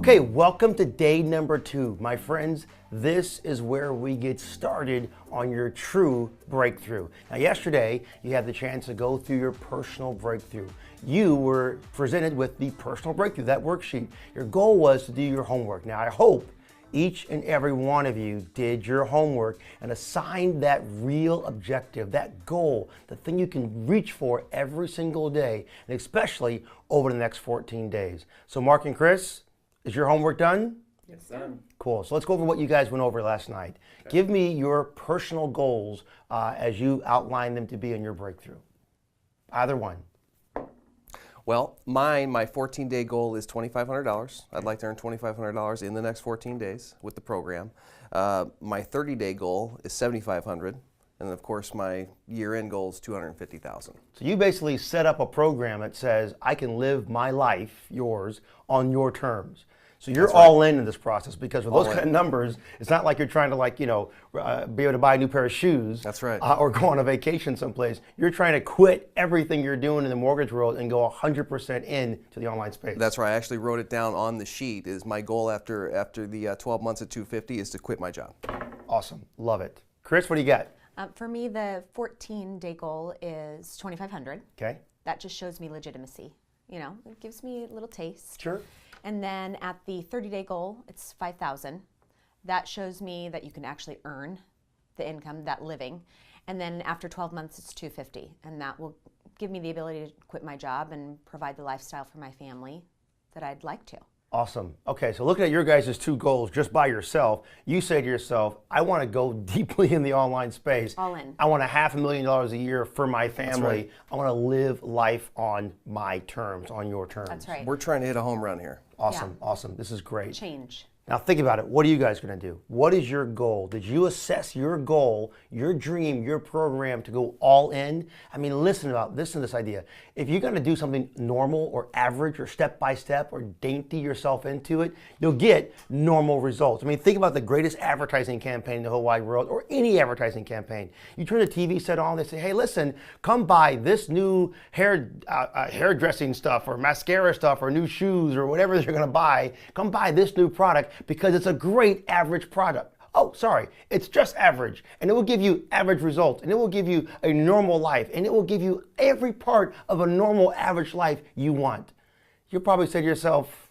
Okay, welcome to day number 2. My friends, this is where we get started on your true breakthrough. Now, yesterday, you had the chance to go through your personal breakthrough. You were presented with the personal breakthrough, that worksheet. Your goal was to do your homework. Now, I hope each and every one of you did your homework and assigned that real objective, that goal, the thing you can reach for every single day, and especially over the next 14 days. So Mark and Chris, is your homework done? Yes, sir. Cool. So let's go over what you guys went over last night. Okay. Give me your personal goals as you outlined them to be in your breakthrough. Either one. Well, my 14-day goal is $2,500. I'd like to earn $2,500 in the next 14 days with the program. My 30-day goal is $7,500. And of course, my year-end goal is $250,000. So you basically set up a program that says, I can live my life, yours, on your terms. So you're all in this process, because with those kind of numbers, it's not like you're trying to be able to buy a new pair of shoes. That's right. Or go on a vacation someplace. You're trying to quit everything you're doing in the mortgage world and go 100% in to the online space. That's right. I actually wrote it down on the sheet. Is my goal after the 12 months at 250 is to quit my job. Awesome. Love it. Chris, what do you got? For me, the 14-day goal is $2,500. Okay. That just shows me legitimacy. You know, it gives me a little taste. Sure. And then at the 30-day goal, it's $5,000. That shows me that you can actually earn the income, that living. And then after 12 months, it's $250, and that will give me the ability to quit my job and provide the lifestyle for my family that I'd like to. Awesome. Okay, so looking at your guys' 2 goals just by yourself, you say to yourself, I want to go deeply in the online space. All in. I want $500,000 a year for my family. That's right. I want to live life on my terms, on your terms. That's right. We're trying to hit a home run here. Awesome, Yeah. awesome. This is great. Change. Now think about it. What are you guys going to do? What is your goal? Did you assess your goal, your dream, your program to go all in? I mean, listen to this idea. If you're going to do something normal or average or step by step or dainty yourself into it, you'll get normal results. I mean, think about the greatest advertising campaign in the whole wide world, or any advertising campaign. You turn the TV set on, they say, hey, listen, come buy this new hairdressing stuff or mascara stuff or new shoes or whatever you're going to buy. Come buy this new product, because it's a great average product. Oh, sorry, it's just average. And it will give you average results, and it will give you a normal life, and it will give you every part of a normal average life you want. You'll probably say to yourself,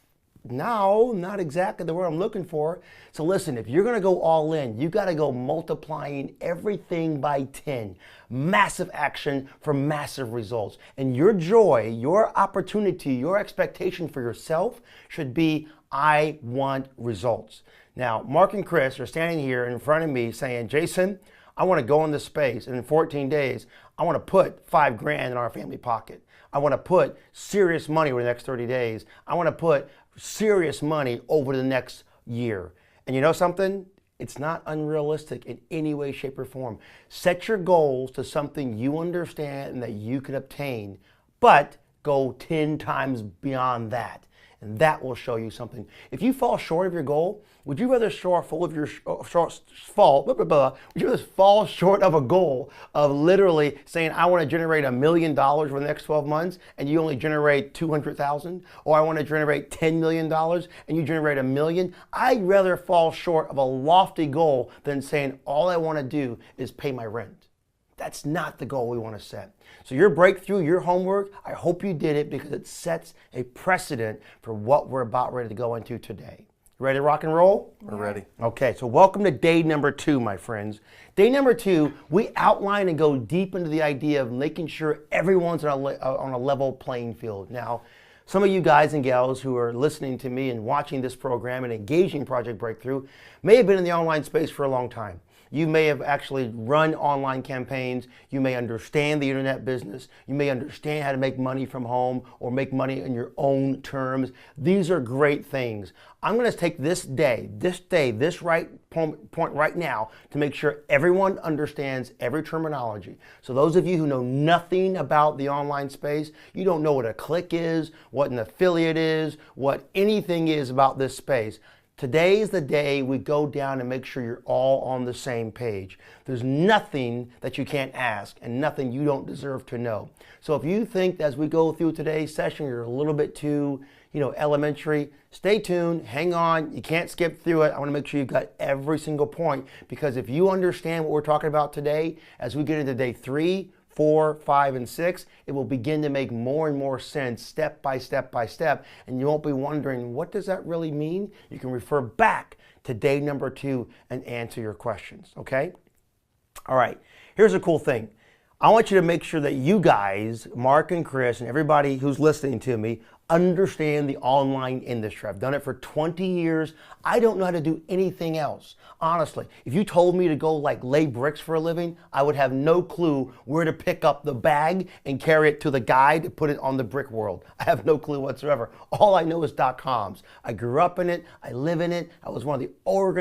no, not exactly the word I'm looking for. So listen, if you're gonna go all in, you gotta go multiplying everything by 10. Massive action for massive results. And your joy, your opportunity, your expectation for yourself should be, I want results. Now, Mark and Chris are standing here in front of me saying, Jason, I want to go in this space, and in 14 days, I want to put $5,000 in our family pocket. I want to put serious money over the next 30 days. I want to put serious money over the next year. And you know something? It's not unrealistic in any way, shape, or form. Set your goals to something you understand and that you can obtain, but go 10 times beyond that. And that will show you something. If you fall short of your goal, would you rather fall short of a goal of literally saying, I want to generate $1 million for the next 12 months, and you only generate 200,000, or I want to generate $10 million and you generate $1 million? I'd rather fall short of a lofty goal than saying all I want to do is pay my rent. That's not the goal we want to set. So your breakthrough, your homework, I hope you did it, because it sets a precedent for what we're about ready to go into today. Ready to rock and roll? We're ready. Okay, so welcome to day number 2, my friends. Day number 2, we outline and go deep into the idea of making sure everyone's on a level playing field. Now, some of you guys and gals who are listening to me and watching this program and engaging Project Breakthrough may have been in the online space for a long time. You may have actually run online campaigns. You may understand the internet business. You may understand how to make money from home or make money in your own terms. These are great things. I'm going to take this point right now to make sure everyone understands every terminology. So those of you who know nothing about the online space, you don't know what a click is, what an affiliate is, what anything is about this space, Today is the day we go down and make sure you're all on the same page. There's nothing that you can't ask and nothing you don't deserve to know. So if you think as we go through today's session you're a little bit too, elementary, stay tuned, hang on, you can't skip through it. I want to make sure you've got every single point, because if you understand what we're talking about today, as we get into day 3, 4, 5, and 6, it will begin to make more and more sense step by step by step, and you won't be wondering, what does that really mean? You can refer back to day number 2 and answer your questions, okay? All right, here's a cool thing. I want you to make sure that you guys, Mark and Chris, and everybody who's listening to me, understand the online industry. I've done it for 20 years. I don't know how to do anything else. Honestly, if you told me to go lay bricks for a living, I would have no clue where to pick up the bag and carry it to the guy to put it on the brick world. I have no clue whatsoever. All I know is .coms. I grew up in it. I live in it. I was one of the one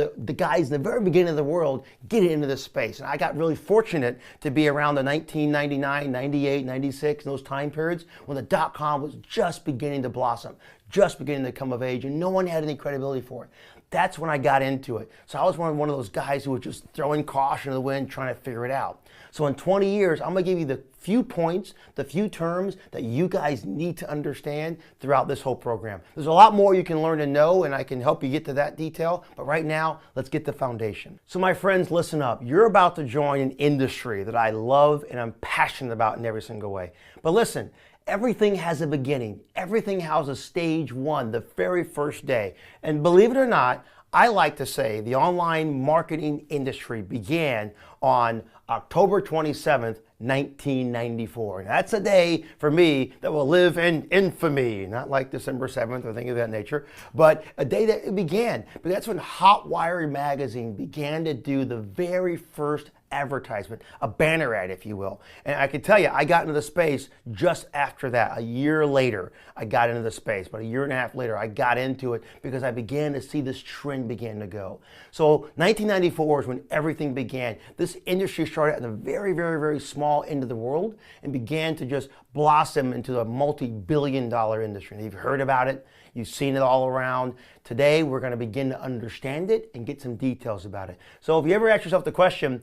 of the guys in the very beginning of the world getting into this space. And I got really fortunate to be around the 1999, 98, 96, those time periods when the .com was just beginning to blossom, just beginning to come of age, and no one had any credibility for it. That's when I got into it. So I was one of those guys who was just throwing caution to the wind, trying to figure it out. So in 20 years, I'm going to give you the few points, the few terms that you guys need to understand throughout this whole program. There's a lot more you can learn and know, and I can help you get to that detail. But right now, let's get the foundation. So my friends, listen up. You're about to join an industry that I love and I'm passionate about in every single way. But listen, everything has a beginning. Everything has a stage 1, the very first day. And believe it or not, I like to say the online marketing industry began on October 27th, 1994. And that's a day for me that will live in infamy, not like December 7th or thing of that nature, but a day that it began. But that's when Hotwire magazine began to do the very first advertisement, a banner ad, if you will. And I can tell you, I got into the space just after that. A year later, I got into the space. But a year and a half later, I got into it because I began to see this trend begin to go. So 1994 is when everything began. This industry started at the very, very, very small end of the world and began to just blossom into a multi-billion-dollar industry. And you've heard about it. You've seen it all around. Today, we're going to begin to understand it and get some details about it. So if you ever ask yourself the question,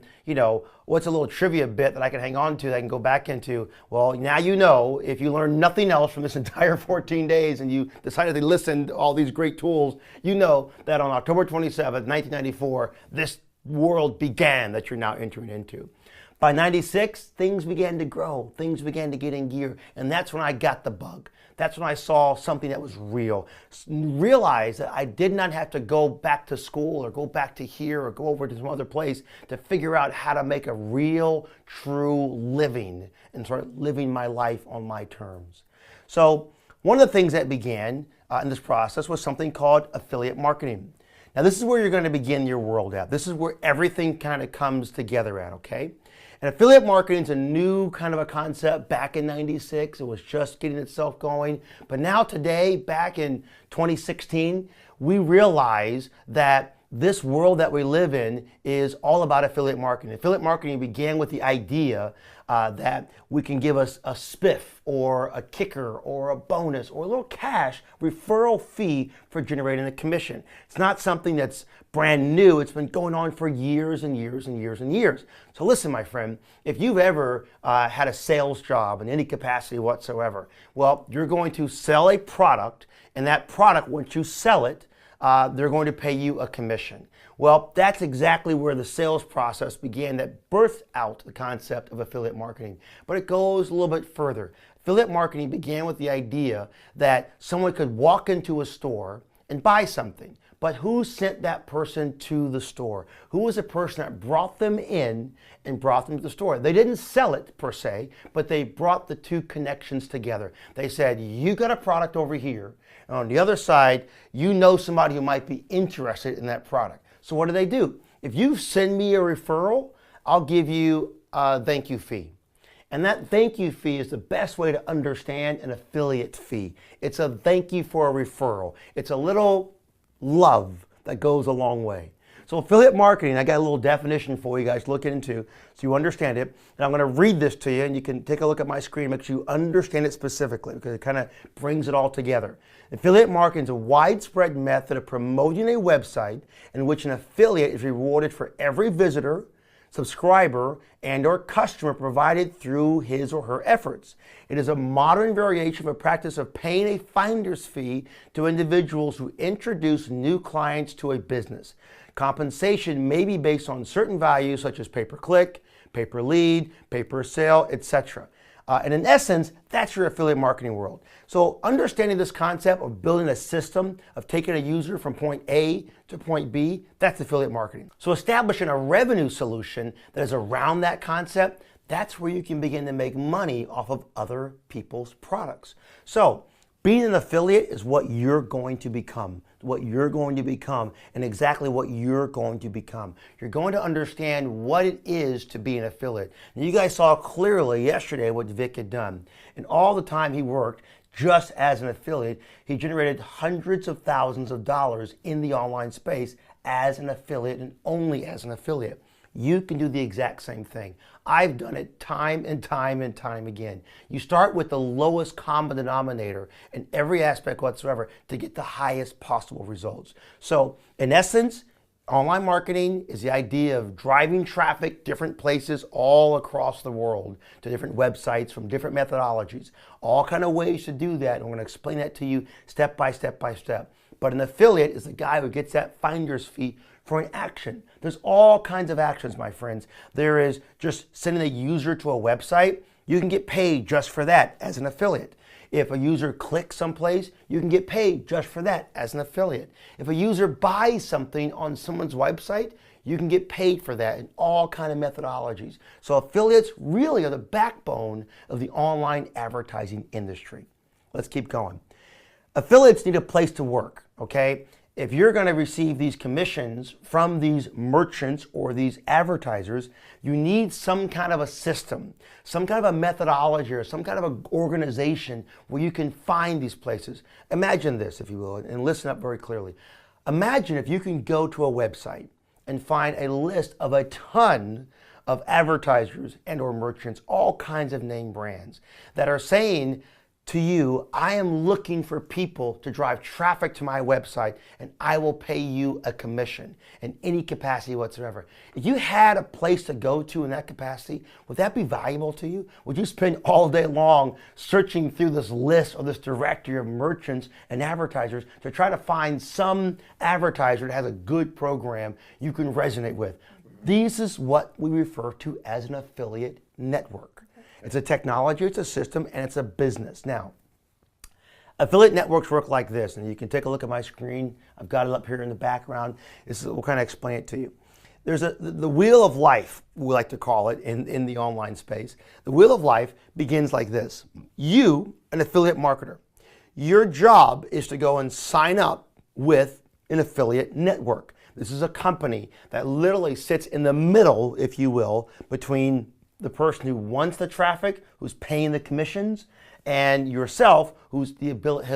what's a little trivia bit that I can hang on to that I can go back into? Well, now you know, if you learn nothing else from this entire 14 days and you decided to listen to all these great tools, you know that on October 27th, 1994, this world began that you're now entering into. By 96, things began to grow. Things began to get in gear. And that's when I got the bug. That's when I saw something that was real. Realized that I did not have to go back to school or go back to here or go over to some other place to figure out how to make a real, true living and start living my life on my terms. So one of the things that began in this process was something called affiliate marketing. Now this is where you're going to begin your world at. This is where everything kind of comes together at, okay? And affiliate marketing is a new kind of a concept back in 96. It was just getting itself going. But now today, back in 2016, we realize that this world that we live in is all about affiliate marketing. Affiliate marketing began with the idea that we can give us a spiff or a kicker or a bonus or a little cash referral fee for generating a commission. It's not something that's brand new. It's been going on for years and years and years and years. So listen, my friend, if you've ever had a sales job in any capacity whatsoever, well, you're going to sell a product, and that product, once you sell it, they're going to pay you a commission. Well, that's exactly where the sales process began that birthed out the concept of affiliate marketing. But it goes a little bit further. Affiliate marketing began with the idea that someone could walk into a store and buy something. But who sent that person to the store? Who was the person that brought them in and brought them to the store? They didn't sell it per se, but they brought the two connections together. They said, you got a product over here, and on the other side, you know somebody who might be interested in that product. So what do? If you send me a referral, I'll give you a thank you fee. And that thank you fee is the best way to understand an affiliate fee. It's a thank you for a referral. It's a little love that goes a long way. So affiliate marketing, I got a little definition for you guys to look into so you understand it. And I'm going to read this to you, and you can take a look at my screen and make sure you understand it specifically because it kind of brings it all together. Affiliate marketing is a widespread method of promoting a website in which an affiliate is rewarded for every visitor, subscriber, and or customer provided through his or her efforts. It is a modern variation of a practice of paying a finder's fee to individuals who introduce new clients to a business. Compensation may be based on certain values such as pay-per-click, pay-per-lead, pay-per-sale, etc. And in essence, that's your affiliate marketing world. So understanding this concept of building a system of taking a user from point A to point B, that's affiliate marketing. So establishing a revenue solution that is around that concept, that's where you can begin to make money off of other people's products. So being an affiliate is what you're going to become, and exactly what you're going to become. You're going to understand what it is to be an affiliate. And you guys saw clearly yesterday what Vic had done. And all the time he worked just as an affiliate, he generated hundreds of thousands of dollars in the online space as an affiliate and only as an affiliate. You can do the exact same thing. I've done it time and time and time again. You start with the lowest common denominator in every aspect whatsoever to get the highest possible results. So in essence, online marketing is the idea of driving traffic different places all across the world to different websites from different methodologies. All kind of ways to do that. I'm going to explain that to you step by step by step. But an affiliate is the guy who gets that finder's fee for an action. There's all kinds of actions, my friends. There is just sending a user to a website. You can get paid just for that as an affiliate. If a user clicks someplace, you can get paid just for that as an affiliate. If a user buys something on someone's website, you can get paid for that in all kinds of methodologies. So affiliates really are the backbone of the online advertising industry. Let's keep going. Affiliates need a place to work, okay? If you're going to receive these commissions from these merchants or these advertisers, you need some kind of a system, some kind of a methodology or some kind of an organization where you can find these places. Imagine this, if you will, and listen up very clearly. Imagine if you can go to a website and find a list of a ton of advertisers and or merchants, all kinds of name brands that are saying to you, I am looking for people to drive traffic to my website and I will pay you a commission in any capacity whatsoever. If you had a place to go to in that capacity, would that be valuable to you? Would you spend all day long searching through this list or this directory of merchants and advertisers to try to find some advertiser that has a good program you can resonate with? This is what we refer to as an affiliate network. It's a technology, it's a system, and it's a business. Now, affiliate networks work like this, and you can take a look at my screen. I've got it up here in the background. We'll kind of explain it to you. There's the wheel of life, we like to call it in the online space. The wheel of life begins like this. You, an affiliate marketer, your job is to go and sign up with an affiliate network. This is a company that literally sits in the middle, if you will, between the person who wants the traffic, who's paying the commissions, and yourself, has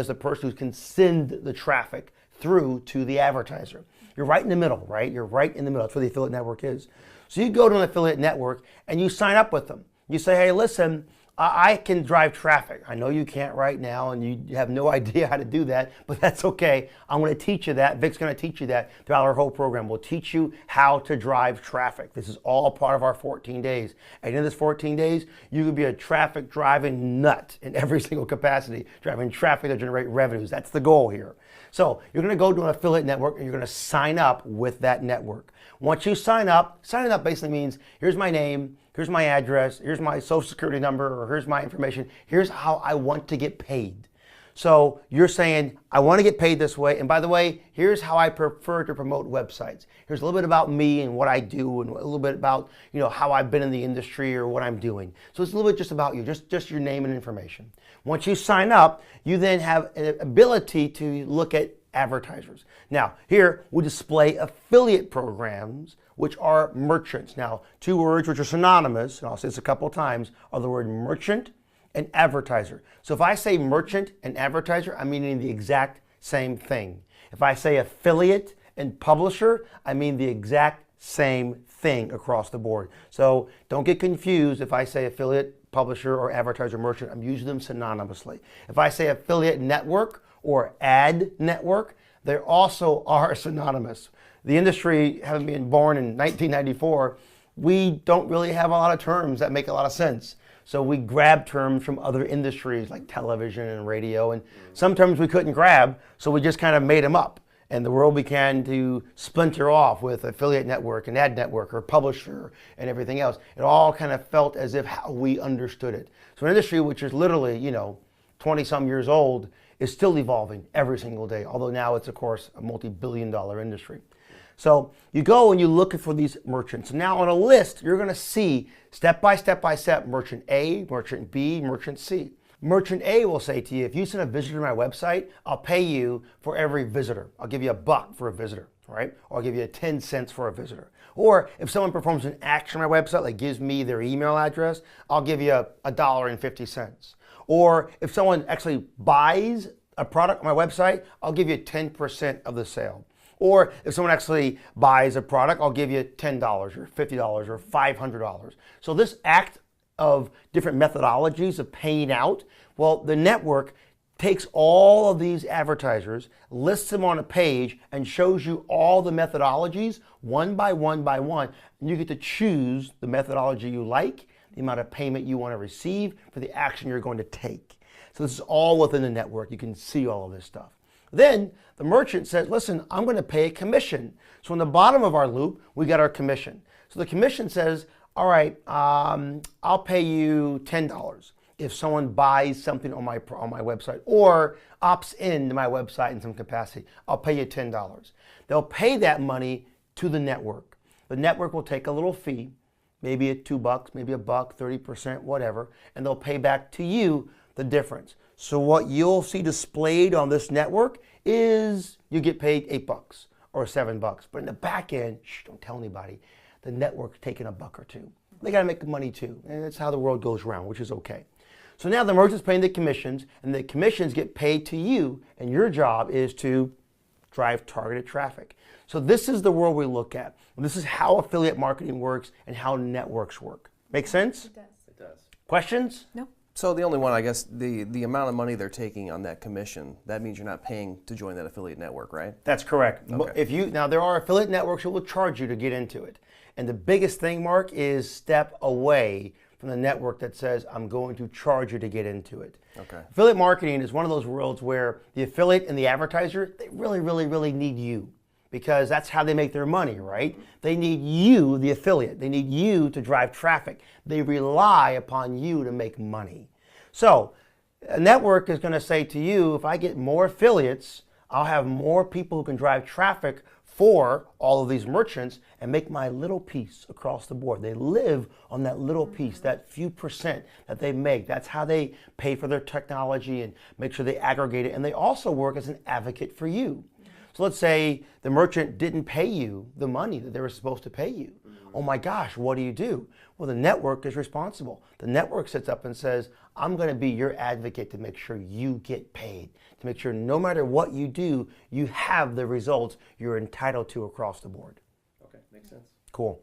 the person who can send the traffic through to the advertiser. You're right in the middle, right? You're right in the middle. That's where the affiliate network is. So you go to an affiliate network and you sign up with them. You say, hey, listen, I can drive traffic. I know you can't right now and you have no idea how to do that, but that's okay. I'm going to teach you that. Vic's going to teach you that throughout our whole program. We'll teach you how to drive traffic. This is all part of our 14 days. At the end of this 14 days, you can be a traffic driving nut in every single capacity, driving traffic to generate revenues. That's the goal here. So you're going to go to an affiliate network and you're going to sign up with that network. Once you signing up basically means here's my name, here's my address, here's my social security number, or here's my information, here's how I want to get paid. So you're saying, I want to get paid this way, and by the way, here's how I prefer to promote websites. Here's a little bit about me and what I do, and a little bit about how I've been in the industry or what I'm doing. So it's a little bit just about you, just your name and information. Once you sign up, you then have an ability to look at advertisers. Now, here we display affiliate programs, which are merchants. Now, two words which are synonymous, and I'll say this a couple of times, are the word merchant and advertiser. So if I say merchant and advertiser, I'm meaning the exact same thing. If I say affiliate And publisher, I mean the exact same thing across the board. So don't get confused if I say affiliate, publisher, or advertiser merchant. I'm using them synonymously. If I say affiliate network or ad network, they also are synonymous. The industry, having been born in 1994, we don't really have a lot of terms that make a lot of sense. So we grab terms from other industries like television and radio, and some terms we couldn't grab, so we just kind of made them up. And the world began to splinter off with affiliate network and ad network or publisher and everything else. It all kind of felt as if how we understood it. So an industry which is literally, 20 some years old is still evolving every single day, although now it's, of course, a multi-billion-dollar industry. So you go and you look for these merchants. Now on a list, you're going to see step by step merchant A, merchant B, merchant C. Merchant A will say to you, if you send a visitor to my website, I'll pay you for every visitor. I'll give you $1 for a visitor, right? Or I'll give you 10 cents for a visitor. Or if someone performs an action on my website, like gives me their email address, I'll give you $1.50. Or if someone actually buys a product on my website, I'll give you 10% of the sale. Or if someone actually buys a product, I'll give you $10 or $50 or $500. So this act of different methodologies of paying out, well, the network takes all of these advertisers, lists them on a page, and shows you all the methodologies one by one by one. And you get to choose the methodology you like, the amount of payment you want to receive for the action you're going to take. So this is all within the network. You can see all of this stuff. Then the merchant says, listen, I'm going to pay a commission. So in the bottom of our loop, we got our commission. So the commission says, all right, I'll pay you $10 if someone buys something on my website or opts in to my website in some capacity. I'll pay you $10. They'll pay that money to the network. The network will take a little fee, maybe at $2, maybe $1, 30%, whatever, and they'll pay back to you the difference. So what you'll see displayed on this network is you get paid $8 or $7. But in the back end, don't tell anybody, the network's taking $1 or $2. They got to make money too. And that's how the world goes around, which is okay. So now the merchant's paying the commissions, and the commissions get paid to you, and your job is to drive targeted traffic. So this is the world we look at. This is how affiliate marketing works and how networks work. Make sense? It does. It does. Questions? No. So the only one, I guess, the amount of money they're taking on that commission, that means you're not paying to join that affiliate network, right? That's correct. Okay. Now there are affiliate networks who will charge you to get into it. And the biggest thing, Mark, is step away from the network that says, I'm going to charge you to get into it. Okay. Affiliate marketing is one of those worlds where the affiliate and the advertiser, they really, really, really need you, because that's how they make their money, right? They need you, the affiliate. They need you to drive traffic. They rely upon you to make money. So a network is going to say to you, if I get more affiliates, I'll have more people who can drive traffic for all of these merchants and make my little piece across the board. They live on that little piece, that few percent that they make. That's how they pay for their technology and make sure they aggregate it. And they also work as an advocate for you. So let's say the merchant didn't pay you the money that they were supposed to pay you. Oh my gosh, what do? Well, the network is responsible. The network sits up and says, I'm going to be your advocate to make sure you get paid, to make sure no matter what you do, you have the results you're entitled to across the board. Okay, makes sense. Cool.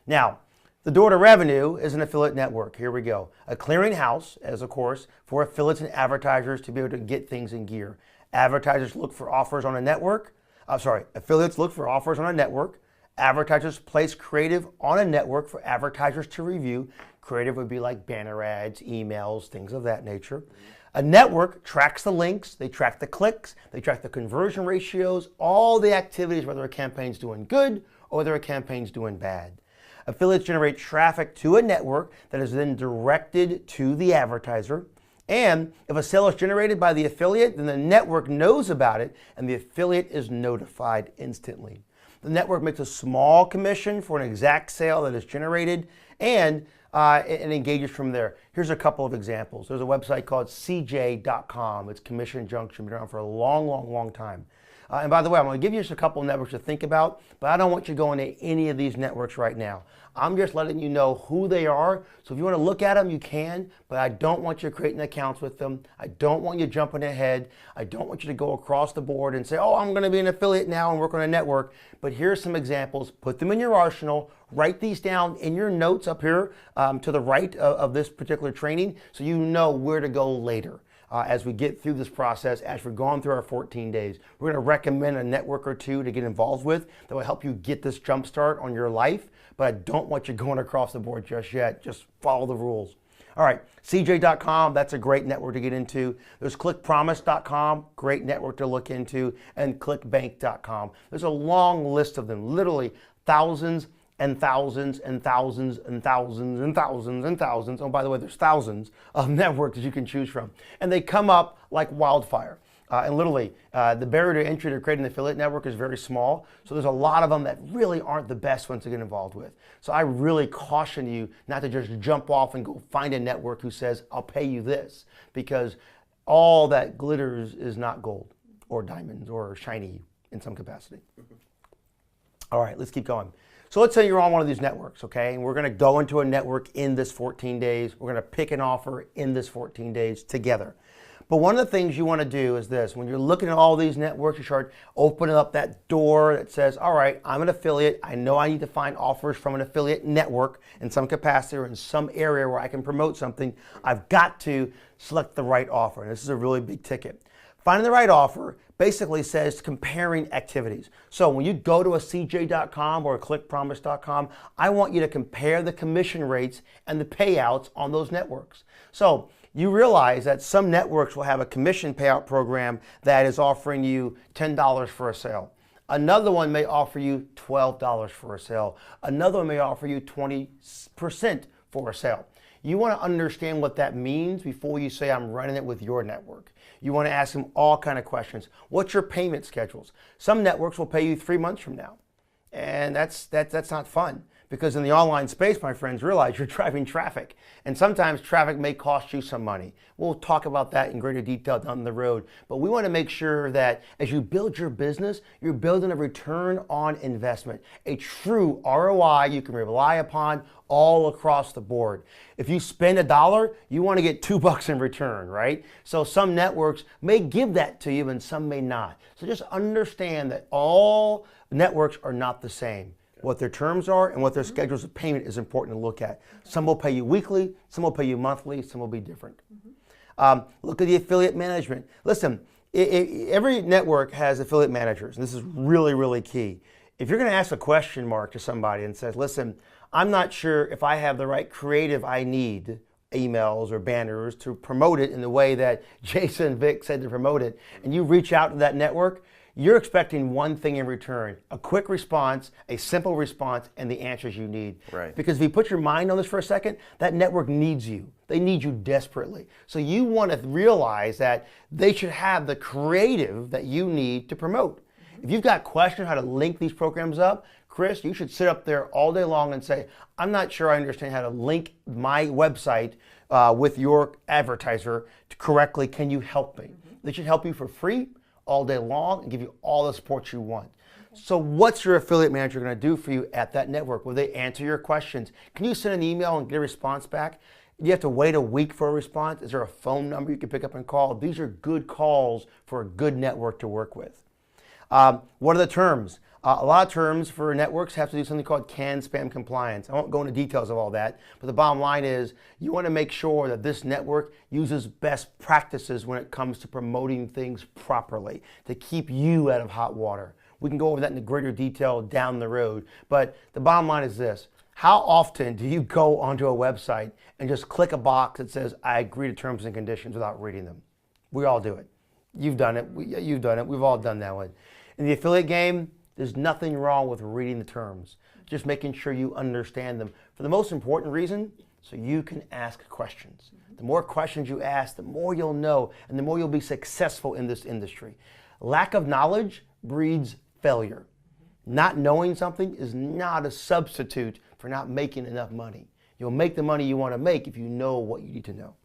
Now, the door to revenue is an affiliate network. Here we go. A clearinghouse, as of course, for affiliates and advertisers to be able to get things in gear. Advertisers look for offers on a network. Affiliates look for offers on a network. Advertisers place creative on a network for advertisers to review. Creative would be like banner ads, emails, things of that nature. A network tracks the links, they track the clicks, they track the conversion ratios, all the activities, whether a campaign's doing good or whether a campaign's doing bad. Affiliates generate traffic to a network that is then directed to the advertiser. And if a sale is generated by the affiliate, then the network knows about it and the affiliate is notified instantly. The network makes a small commission for an exact sale that is generated and engages from there. Here's a couple of examples. There's a website called cj.com. It's Commission Junction, been around for a long time. And by the way, I'm going to give you just a couple of networks to think about, but I don't want you going to any of these networks right now. I'm just letting you know who they are. So if you want to look at them, you can, but I don't want you creating accounts with them. I don't want you jumping ahead. I don't want you to go across the board and say, oh, I'm going to be an affiliate now and work on a network. But here's some examples. Put them in your arsenal. Write these down in your notes up here to the right of this particular training so you know where to go later. As we get through this process, as we're going through our 14 days, we're going to recommend a network or two to get involved with that will help you get this jump start on your life. But I don't want you going across the board just yet. Just follow the rules. All right, cj.com, that's a great network to get into. There's clickpromise.com, great network to look into, and clickbank.com. There's a long list of them, literally thousands and thousands and thousands and thousands and thousands and thousands. Oh, by the way, there's thousands of networks that you can choose from. And they come up like wildfire. And literally, the barrier to entry to creating an affiliate network is very small. So there's a lot of them that really aren't the best ones to get involved with. So I really caution you not to just jump off and go find a network who says, I'll pay you this. Because all that glitters is not gold or diamonds or shiny in some capacity. All right, let's keep going. So let's say you're on one of these networks, okay? And we're going to go into a network in this 14 days. We're going to pick an offer in this 14 days together. But one of the things you want to do is this. When you're looking at all these networks, you start opening up that door that says, all right, I'm an affiliate. I know I need to find offers from an affiliate network in some capacity or in some area where I can promote something. I've got to select the right offer. And this is a really big ticket. Finding the right offer basically says comparing activities. So when you go to a cj.com or a clickpromise.com, I want you to compare the commission rates and the payouts on those networks. So you realize that some networks will have a commission payout program that is offering you $10 for a sale. Another one may offer you $12 for a sale. Another one may offer you 20% for a sale. You want to understand what that means before you say I'm running it with your network. You want to ask them all kind of questions. What's your payment schedules? Some networks will pay you 3 months from now. And that's not fun. Because in the online space, my friends, realize you're driving traffic. And sometimes traffic may cost you some money. We'll talk about that in greater detail down the road. But we want to make sure that as you build your business, you're building a return on investment, a true ROI you can rely upon all across the board. If you spend $1, you want to get $2 in return, right? So some networks may give that to you and some may not. So just understand that all networks are not the same. What their terms are and what their schedules of payment is important to look at. Some will pay you weekly, some will pay you monthly, some will be different. Look at the affiliate management. Listen, every network has affiliate managers, and this is really, really key. If you're going to ask a question mark to somebody and says, listen, I'm not sure if I have the right creative I need, emails or banners to promote it in the way that Jason and Vic said to promote it, and you reach out to that network, you're expecting one thing in return, a quick response, a simple response, and the answers you need. Right. Because if you put your mind on this for a second, that network needs you. They need you desperately. So you want to realize that they should have the creative that you need to promote. If you've got questions how to link these programs up, Chris, you should sit up there all day long and say, I'm not sure I understand how to link my website with your advertiser correctly. Can you help me? They should help you for free all day long and give you all the support you want. So what's your affiliate manager going to do for you at that network? Will they answer your questions? Can you send an email and get a response back? Do you have to wait a week for a response? Is there a phone number you can pick up and call? These are good calls for a good network to work with. What are the terms? A lot of terms for networks have to do something called CAN spam compliance. I won't go into details of all that, but the bottom line is you want to make sure that this network uses best practices when it comes to promoting things properly to keep you out of hot water. We can go over that in greater detail down the road, but the bottom line is this. How often do you go onto a website and just click a box that says, I agree to terms and conditions without reading them? We all do it. You've done it. You've done it. We've all done that one. In the affiliate game, there's nothing wrong with reading the terms, just making sure you understand them. For the most important reason, so you can ask questions. The more questions you ask, the more you'll know, and the more you'll be successful in this industry. Lack of knowledge breeds failure. Not knowing something is not a substitute for not making enough money. You'll make the money you want to make if you know what you need to know.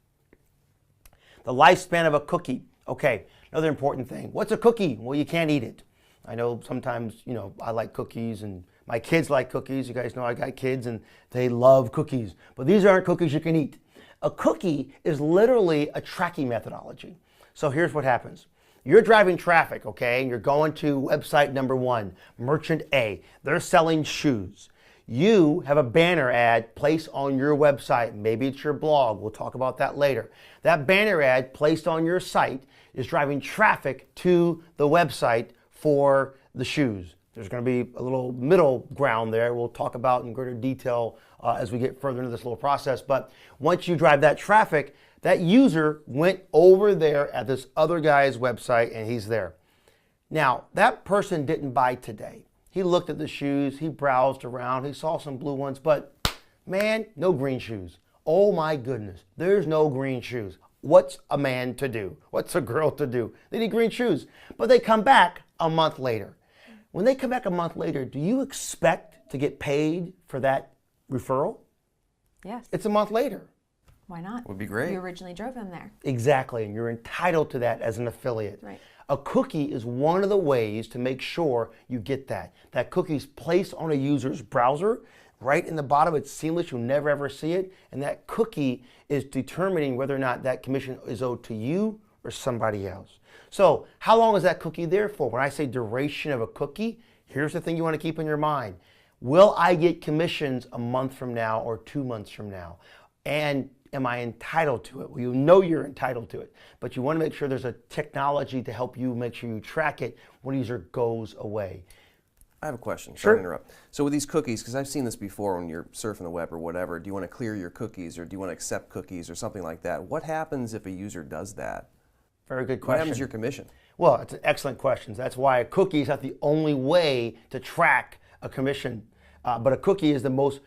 The lifespan of a cookie. Okay, another important thing. What's a cookie? Well, you can't eat it. I know sometimes, you know, I like cookies and my kids like cookies. You guys know I got kids and they love cookies, but these aren't cookies you can eat. A cookie is literally a tracking methodology. So here's what happens. You're driving traffic, okay, and you're going to website number 1, Merchant A. They're selling shoes. You have a banner ad placed on your website. Maybe it's your blog. We'll talk about that later. That banner ad placed on your site is driving traffic to the website for the shoes. There's going to be a little middle ground there we'll talk about in greater detail as we get further into this little process. But once you drive that traffic, that user went over there at this other guy's website and he's there. Now, that person didn't buy today. He looked at the shoes, he browsed around, he saw some blue ones, but man, no green shoes. Oh my goodness, there's no green shoes. What's a man to do? What's a girl to do? They need green shoes. But they come back a month later. When they come back a month later, do you expect to get paid for that referral? Yes. It's a month later. Why not? Would be great. You originally drove them there. Exactly, and you're entitled to that as an affiliate. Right. A cookie is one of the ways to make sure you get that. That cookie's placed on a user's browser, right in the bottom, it's seamless, you'll never ever see it, and that cookie is determining whether or not that commission is owed to you or somebody else. So, how long is that cookie there for? When I say duration of a cookie, here's the thing you want to keep in your mind. Will I get commissions a month from now or 2 months from now? And am I entitled to it? Well, you know you're entitled to it, but you want to make sure there's a technology to help you make sure you track it when user goes away. I have a question. Sure. Sorry to interrupt. So with these cookies, because I've seen this before when you're surfing the web or whatever, do you want to clear your cookies or do you want to accept cookies or something like that? What happens if a user does that? Very good What question. happens to your commission? Well, it's an excellent question. That's why a cookie is not the only way to track a commission, but a cookie is the most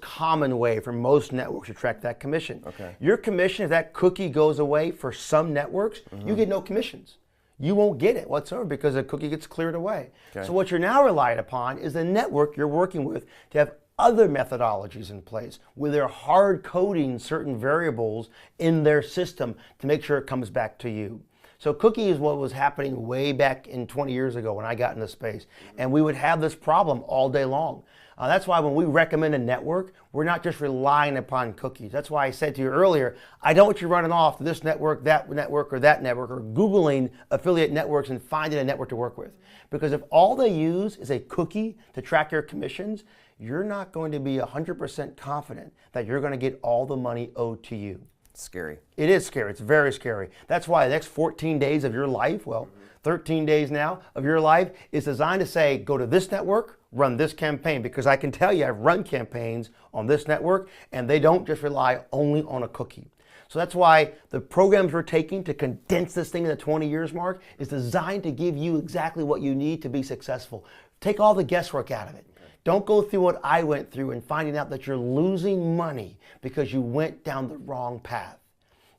common way for most networks to track that commission. Okay. Your commission, if that cookie goes away for some networks, you get no commissions. You won't get it whatsoever because the cookie gets cleared away. Okay. So what you're now relying upon is the network you're working with to have other methodologies in place where they're hard coding certain variables in their system to make sure it comes back to you. So cookie is what was happening way back in 20 years ago when I got into space. And we would have this problem all day long. That's why when we recommend a network, we're not just relying upon cookies. That's why I said to you earlier, I don't want you running off to this network, that network, or that network, or Googling affiliate networks and finding a network to work with. Because if all they use is a cookie to track your commissions, you're not going to be 100% confident that you're going to get all the money owed to you. Scary. It is scary. It's very scary. That's why the next 14 days of your life, well, 13 days now of your life is designed to say, go to this network, run this campaign, because I can tell you I've run campaigns on this network and they don't just rely only on a cookie. So that's why the programs we're taking to condense this thing in the 20 years mark is designed to give you exactly what you need to be successful. Take all the guesswork out of it. Don't go through what I went through and finding out that you're losing money because you went down the wrong path.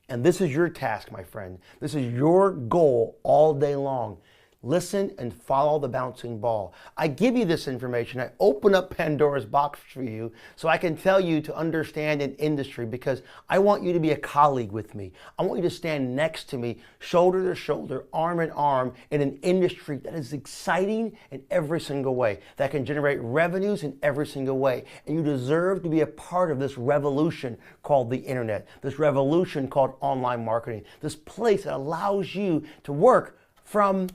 And this is your task, my friend. This is your goal all day long. Listen and follow the bouncing ball. I give you this information. I open up Pandora's box for you so I can tell you to understand an industry because I want you to be a colleague with me. I want you to stand next to me, shoulder to shoulder, arm in arm in an industry that is exciting in every single way, that can generate revenues in every single way. And you deserve to be a part of this revolution called the internet, this revolution called online marketing, this place that allows you to work from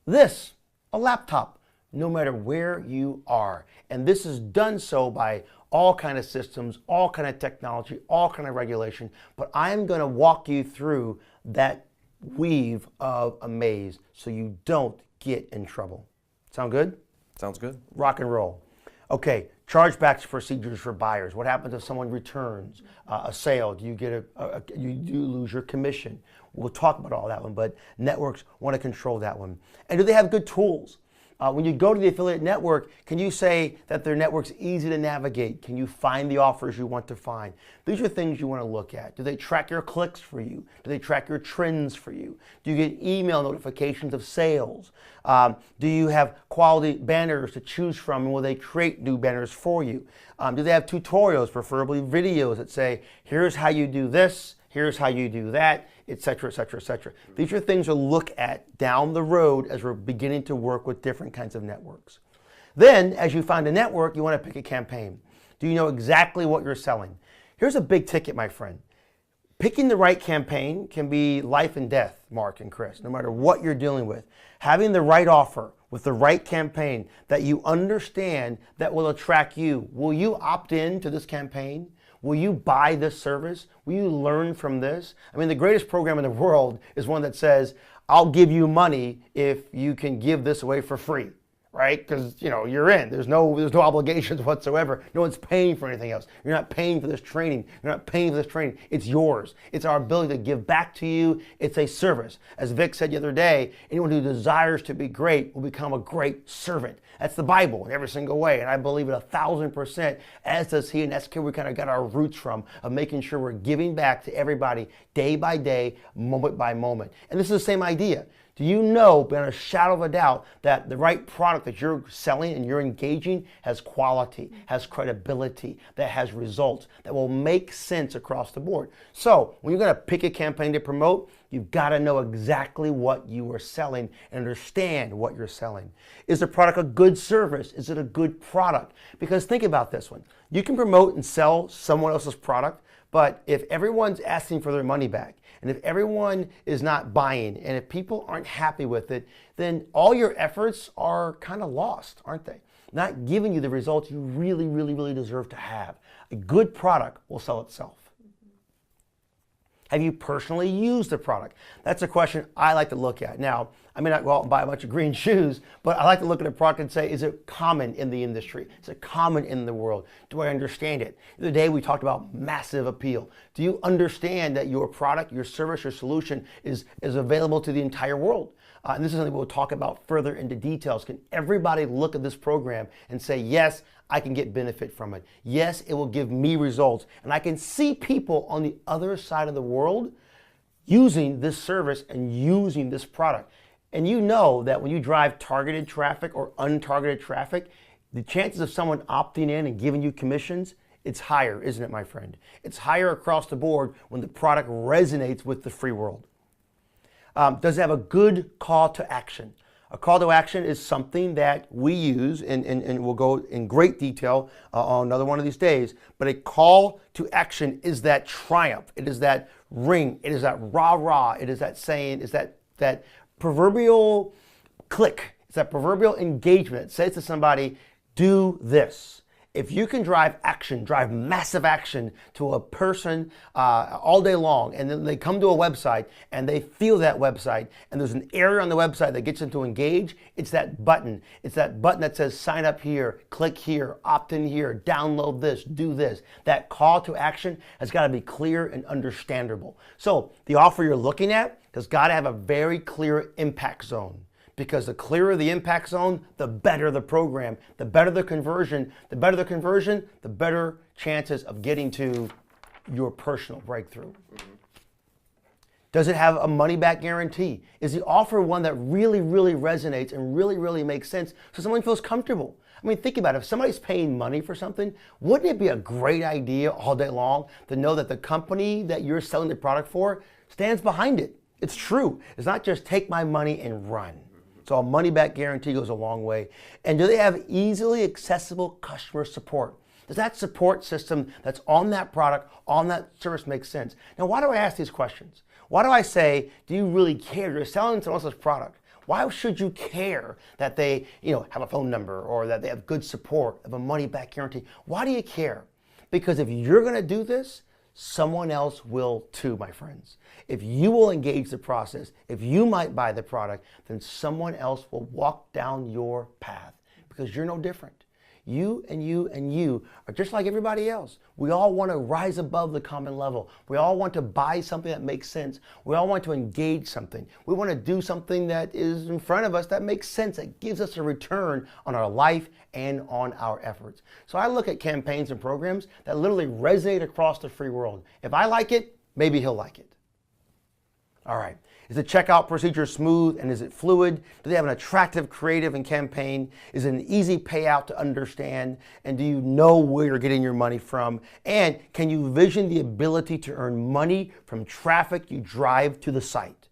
a laptop, no matter where you are. And this is done so by all kind of systems, all kind of technology, all kind of regulation. But I'm going to walk you through that weave of a maze so you don't get in trouble. Sound good? Sounds good. Rock and roll. Okay, chargebacks procedures for buyers. What happens if someone returns a sale? Do you get you lose your commission? We'll talk about all that one, but networks want to control that one. And do they have good tools? When you go to the affiliate network, can you say that their network's easy to navigate? Can you find the offers you want to find? These are things you want to look at. Do they track your clicks for you? Do they track your trends for you? Do you get email notifications of sales? Do you have quality banners to choose from, and will they create new banners for you? Do they have tutorials, preferably videos, that say, here's how you do this, here's how you do that, et cetera, et cetera, et cetera. These are things to look at down the road as we're beginning to work with different kinds of networks. Then, as you find a network, you want to pick a campaign. Do you know exactly what you're selling? Here's a big ticket, my friend. Picking the right campaign can be life and death, Mark and Chris, no matter what you're dealing with. Having the right offer with the right campaign that you understand that will attract you. Will you opt in to this campaign? Will you buy this service? Will you learn from this? I mean, the greatest program in the world is one that says, I'll give you money if you can give this away for free. Right? Because, you know, you're in. There's no obligations whatsoever. No one's paying for anything else. You're not paying for this training. You're not paying for this training. It's yours. It's our ability to give back to you. It's a service. As Vic said the other day, anyone who desires to be great will become a great servant. That's the Bible in every single way. And I believe it 1,000%, as does he. And that's where we kind of got our roots from, of making sure we're giving back to everybody day by day, moment by moment. And this is the same idea. Do you know, beyond a shadow of a doubt, that the right product that you're selling and you're engaging has quality, has credibility, that has results, that will make sense across the board? So when you're going to pick a campaign to promote, you've got to know exactly what you are selling and understand what you're selling. Is the product a good service? Is it a good product? Because think about this one. You can promote and sell someone else's product, but if everyone's asking for their money back, and if everyone is not buying, and if people aren't happy with it, then all your efforts are kind of lost, aren't they? Not giving you the results you really, really, really deserve to have. A good product will sell itself. Have you personally used the product? That's a question I like to look at. Now, I may not go out and buy a bunch of green shoes, but I like to look at a product and say, is it common in the industry? Is it common in the world? Do I understand it? The other day we talked about massive appeal. Do you understand that your product, your service, your solution is available to the entire world? And this is something we'll talk about further into details. Can everybody look at this program and say, yes, I can get benefit from it. Yes, it will give me results. And I can see people on the other side of the world using this service and using this product. And you know that when you drive targeted traffic or untargeted traffic, the chances of someone opting in and giving you commissions, it's higher, isn't it, my friend? It's higher across the board when the product resonates with the free world. Does it have a good call to action? A call to action is something that we use, and we'll go in great detail on another one of these days, but a call to action is that triumph. It is that ring. It is that rah-rah. It is that saying, it's that proverbial click. It's that proverbial engagement. It says to somebody, do this. If you can drive action, drive massive action to a person all day long, and then they come to a website and they feel that website, and there's an area on the website that gets them to engage, it's that button. It's that button that says sign up here, click here, opt in here, download this, do this. That call to action has got to be clear and understandable. So the offer you're looking at has got to have a very clear impact zone. Because the clearer the impact zone, the better the program, the better the conversion, the better chances of getting to your personal breakthrough. Mm-hmm. Does it have a money-back guarantee? Is the offer one that really, really resonates and really, really makes sense so someone feels comfortable? I mean, think about it. If somebody's paying money for something, wouldn't it be a great idea all day long to know that the company that you're selling the product for stands behind it? It's true. It's not just take my money and run. So a money-back guarantee goes a long way. And do they have easily accessible customer support? Does that support system that's on that product, on that service make sense? Now, why do I ask these questions? Why do I say, do you really care? You're selling someone else's product. Why should you care that they have a phone number or that they have good support, have a money-back guarantee? Why do you care? Because if you're going to do this, someone else will too, my friends. If you will engage the process, if you might buy the product, then someone else will walk down your path because you're no different. You and you and you are just like everybody else. We all want to rise above the common level. We all want to buy something that makes sense. We all want to engage something. We want to do something that is in front of us that makes sense, that gives us a return on our life and on our efforts. So I look at campaigns and programs that literally resonate across the free world. If I like it, maybe he'll like it. All right. Is the checkout procedure smooth and is it fluid? Do they have an attractive creative and campaign? Is it an easy payout to understand? And do you know where you're getting your money from? And can you vision the ability to earn money from traffic you drive to the site?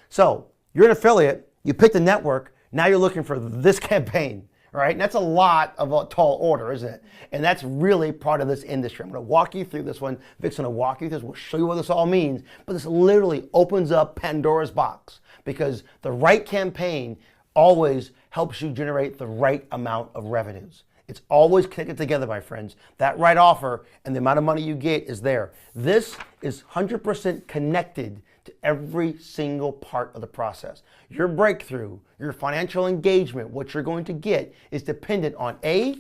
So you're an affiliate, you picked a network, now you're looking for this campaign. Right? And that's a lot of a tall order, isn't it? And that's really part of this industry. I'm going to walk you through this one. Vic's going to walk you through this. We'll show you what this all means. But this literally opens up Pandora's box because the right campaign always helps you generate the right amount of revenues. It's always connected together, my friends. That right offer and the amount of money you get is there. This is 100% connected to every single part of the process. Your breakthrough, your financial engagement, what you're going to get is dependent on A,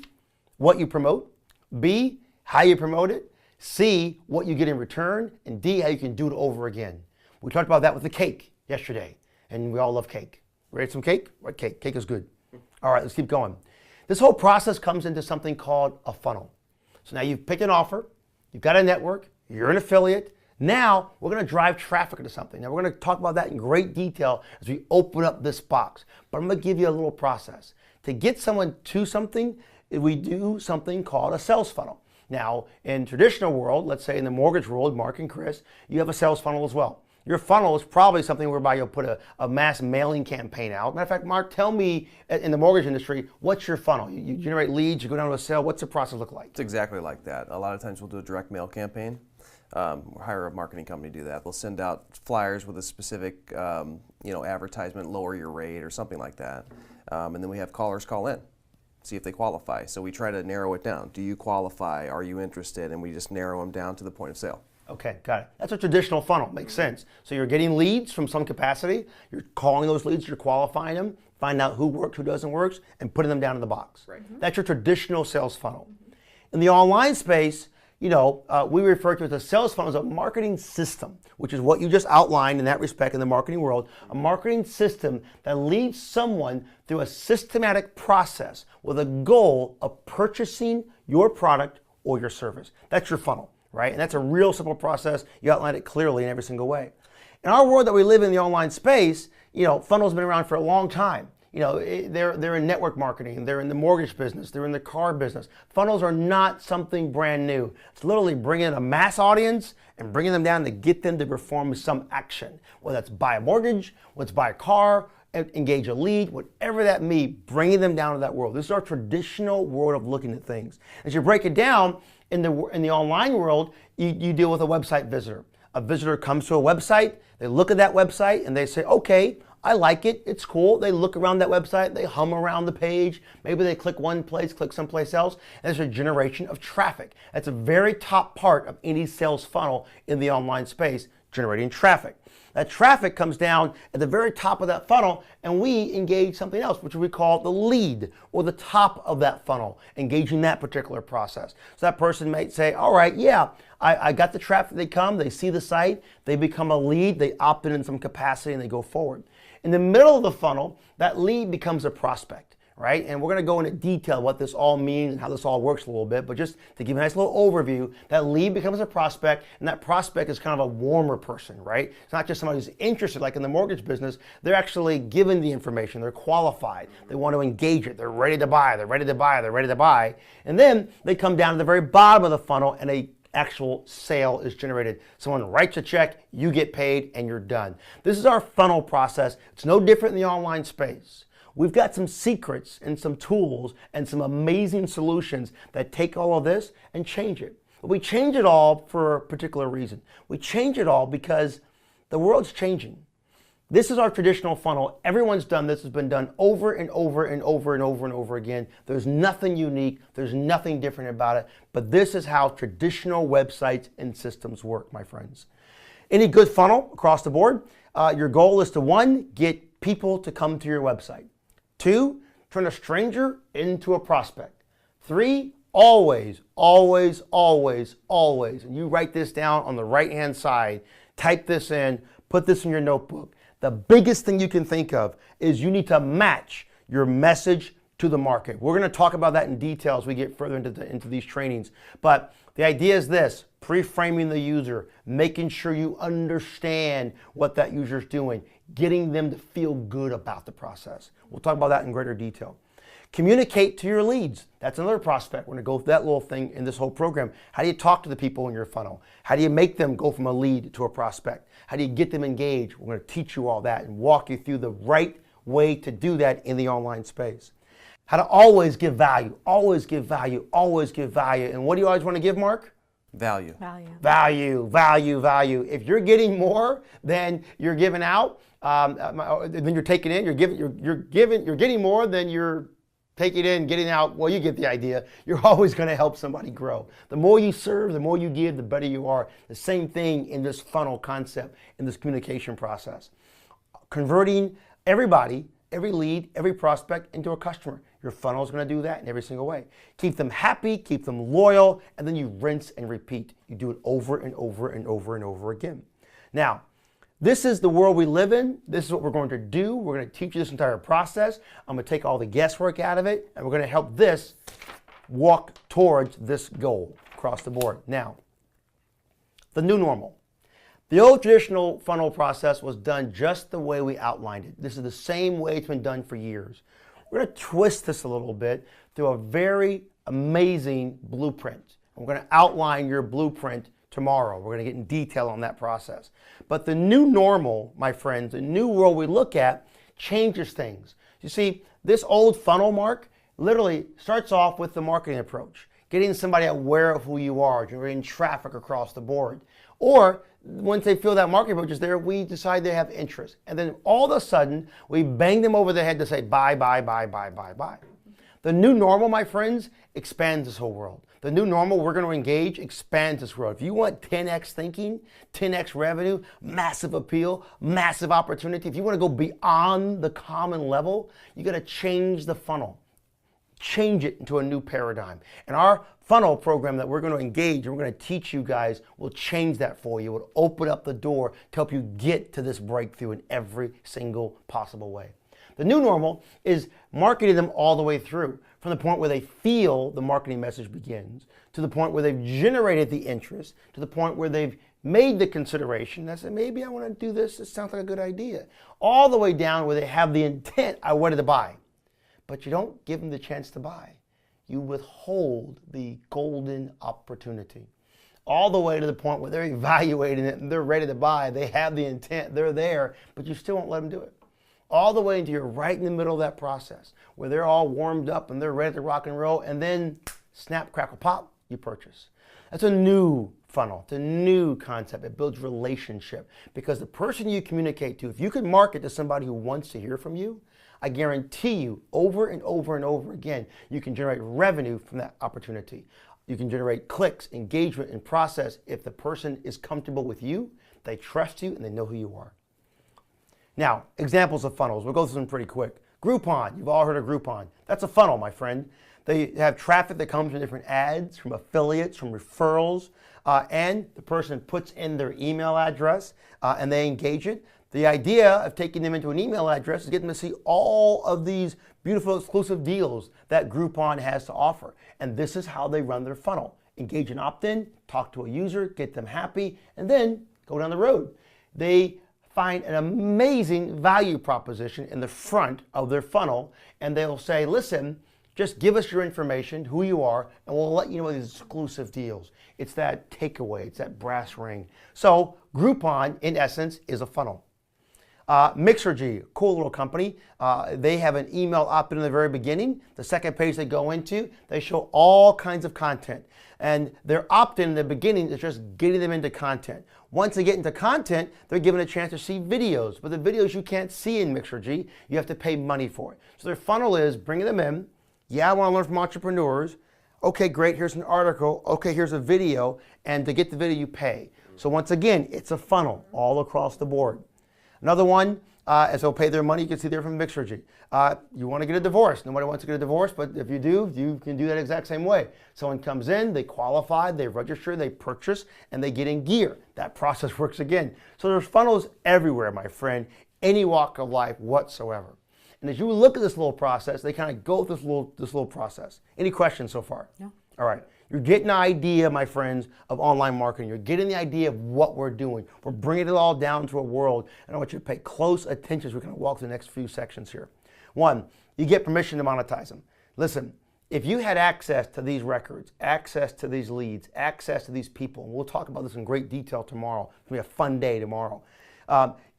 what you promote, B, how you promote it, C, what you get in return, and D, how you can do it over again. We talked about that with the cake yesterday, and we all love cake. Ready for some cake? What cake? Cake is good. All right, let's keep going. This whole process comes into something called a funnel. So now you've picked an offer, you've got a network, you're an affiliate. Now we're going to drive traffic into something. Now we're going to talk about that in great detail as we open up this box. But I'm going to give you a little process. To get someone to something, we do something called a sales funnel. Now in traditional world, let's say in the mortgage world, Mark and Chris, you have a sales funnel as well. Your funnel is probably something whereby you'll put a mass mailing campaign out. Matter of fact, Mark, tell me in the mortgage industry, what's your funnel? You generate leads, you go down to a sale. What's the process look like? It's exactly like that. A lot of times we'll do a direct mail campaign. Hire a marketing company to do that. They'll send out flyers with a specific, advertisement, lower your rate or something like that. And then we have callers call in, see if they qualify. So we try to narrow it down. Do you qualify? Are you interested? And we just narrow them down to the point of sale. Okay, got it. That's a traditional funnel. Makes sense. So you're getting leads from some capacity. You're calling those leads. You're qualifying them. Find out who works, who doesn't work, and putting them down in the box. Right. That's your traditional sales funnel. In the online space, we refer to it as a sales funnel as a marketing system, which is what you just outlined in that respect in the marketing world, a marketing system that leads someone through a systematic process with a goal of purchasing your product or your service. That's your funnel, right? And that's a real simple process. You outlined it clearly in every single way. In our world that we live in the online space, funnels have been around for a long time. They're in network marketing, they're in the mortgage business, they're in the car business. Funnels are not something brand new. It's literally bringing in a mass audience and bringing them down to get them to perform some action, whether that's buy a mortgage, whether it's buy a car, engage a lead, whatever that may be, bringing them down to that world. This is our traditional world of looking at things. As you break it down, in the online world, you deal with a website visitor. A visitor comes to a website, they look at that website and they say, okay, I like it, it's cool. They look around that website, they hum around the page, maybe they click one place, click someplace else, and there's a generation of traffic. That's a very top part of any sales funnel in the online space, generating traffic. That traffic comes down at the very top of that funnel, and we engage something else, which we call the lead, or the top of that funnel, engaging that particular process. So that person might say, all right, yeah, I got the traffic, they come, they see the site, they become a lead, they opt in some capacity, and they go forward. In the middle of the funnel, that lead becomes a prospect, right? And we're going to go into detail what this all means and how this all works a little bit, but just to give you a nice little overview, that lead becomes a prospect, and that prospect is kind of a warmer person, right? It's not just somebody who's interested, like in the mortgage business. They're actually given the information, they're qualified, they want to engage it, they're ready to buy, they're ready to buy, they're ready to buy. And then they come down to the very bottom of the funnel and a actual sale is generated. Someone writes a check, you get paid, and you're done. This is our funnel process. It's no different in the online space. We've got some secrets and some tools and some amazing solutions that take all of this and change it. But we change it all for a particular reason. We change it all because the world's changing. This is our traditional funnel. Everyone's done this. It's been done over and over and over and over and over again. There's nothing unique. There's nothing different about it. But this is how traditional websites and systems work, my friends. Any good funnel across the board, your goal is to 1, get people to come to your website. 2, turn a stranger into a prospect. 3, always, always, always, always, and you write this down on the right-hand side, type this in, put this in your notebook. The biggest thing you can think of is you need to match your message to the market. We're going to talk about that in detail as we get further into these trainings. But the idea is this: pre-framing the user, making sure you understand what that user's doing, getting them to feel good about the process. We'll talk about that in greater detail. Communicate to your leads. That's another prospect. We're going to go through that little thing in this whole program. How do you talk to the people in your funnel? How do you make them go from a lead to a prospect? How do you get them engaged? We're going to teach you all that and walk you through the right way to do that in the online space. How to always give value, always give value, always give value. And what do you always want to give, Mark? Value. Value, value, value. If you're getting more than you're giving out, then you're taking in, you're getting more than you're taking in, getting out. Well, you get the idea. You're always going to help somebody grow. The more you serve, the more you give, the better you are. The same thing in this funnel concept, in this communication process. Converting everybody, every lead, every prospect into a customer. Your funnel is going to do that in every single way. Keep them happy, keep them loyal, and then you rinse and repeat. You do it over and over and over and over again. Now, this is the world we live in. This is what we're going to do. We're going to teach you this entire process. I'm going to take all the guesswork out of it, and we're going to help this walk towards this goal across the board. Now, the new normal. The old traditional funnel process was done just the way we outlined it. This is the same way it's been done for years. We're going to twist this a little bit through a very amazing blueprint. We're going to outline your blueprint tomorrow. We're going to get in detail on that process. But the new normal, my friends, the new world we look at changes things. You see, this old funnel, Mark, literally starts off with the marketing approach, getting somebody aware of who you are, generating traffic across the board. Or once they feel that marketing approach is there, we decide they have interest. And then all of a sudden, we bang them over the head to say, buy, buy, buy, buy, buy, buy. The new normal, my friends, expands this whole world. The new normal we're going to engage expands this world. If you want 10x thinking, 10x revenue, massive appeal, massive opportunity, if you want to go beyond the common level, you got to change the funnel. Change it into a new paradigm. And our funnel program that we're going to engage and we're going to teach you guys will change that for you. It will open up the door to help you get to this breakthrough in every single possible way. The new normal is marketing them all the way through, from the point where they feel the marketing message begins, to the point where they've generated the interest, to the point where they've made the consideration. I said, maybe I want to do this. It sounds like a good idea. All the way down where they have the intent, I wanted to buy. But you don't give them the chance to buy. You withhold the golden opportunity. All the way to the point where they're evaluating it and they're ready to buy. They have the intent, they're there, but you still won't let them do it. All the way until you're right in the middle of that process, where they're all warmed up and they're ready to rock and roll, and then snap, crackle, pop, you purchase. That's a new funnel. It's a new concept. It builds relationship, because the person you communicate to, if you can market to somebody who wants to hear from you, I guarantee you, over and over and over again, you can generate revenue from that opportunity. You can generate clicks, engagement, and process if the person is comfortable with you, they trust you, and they know who you are. Now, examples of funnels. We'll go through them pretty quick. Groupon. You've all heard of Groupon. That's a funnel, my friend. They have traffic that comes from different ads, from affiliates, from referrals, and the person puts in their email address and they engage it. The idea of taking them into an email address is getting them to see all of these beautiful exclusive deals that Groupon has to offer. And this is how they run their funnel. Engage and opt-in, talk to a user, get them happy, and then go down the road. They find an amazing value proposition in the front of their funnel, and they'll say, listen, just give us your information, who you are, and we'll let you know these exclusive deals. It's that takeaway, it's that brass ring. So Groupon, in essence, is a funnel. Mixergy, cool little company. They have an email opt-in in the very beginning. The second page they go into, they show all kinds of content. And their opt-in in the beginning is just getting them into content. Once they get into content, they're given a chance to see videos. But the videos you can't see in Mixergy, you have to pay money for it. So their funnel is bringing them in. Yeah, I want to learn from entrepreneurs. Okay, great, here's an article. Okay, here's a video. And to get the video, you pay. So once again, it's a funnel all across the board. Another one, as they'll pay their money, you can see there from Mixergy. You want to get a divorce. Nobody wants to get a divorce, but if you do, you can do that exact same way. Someone comes in, they qualify, they register, they purchase, and they get in gear. That process works again. So there's funnels everywhere, my friend, any walk of life whatsoever. And as you look at this little process, they kind of go through this little process. Any questions so far? No. All right. You're getting an idea, my friends, of online marketing. You're getting the idea of what we're doing. We're bringing it all down to a world, and I want you to pay close attention as we're going to walk through the next few sections here. One, you get permission to monetize them. Listen, if you had access to these records, access to these leads, access to these people, and we'll talk about this in great detail tomorrow. It's going to be a fun day tomorrow.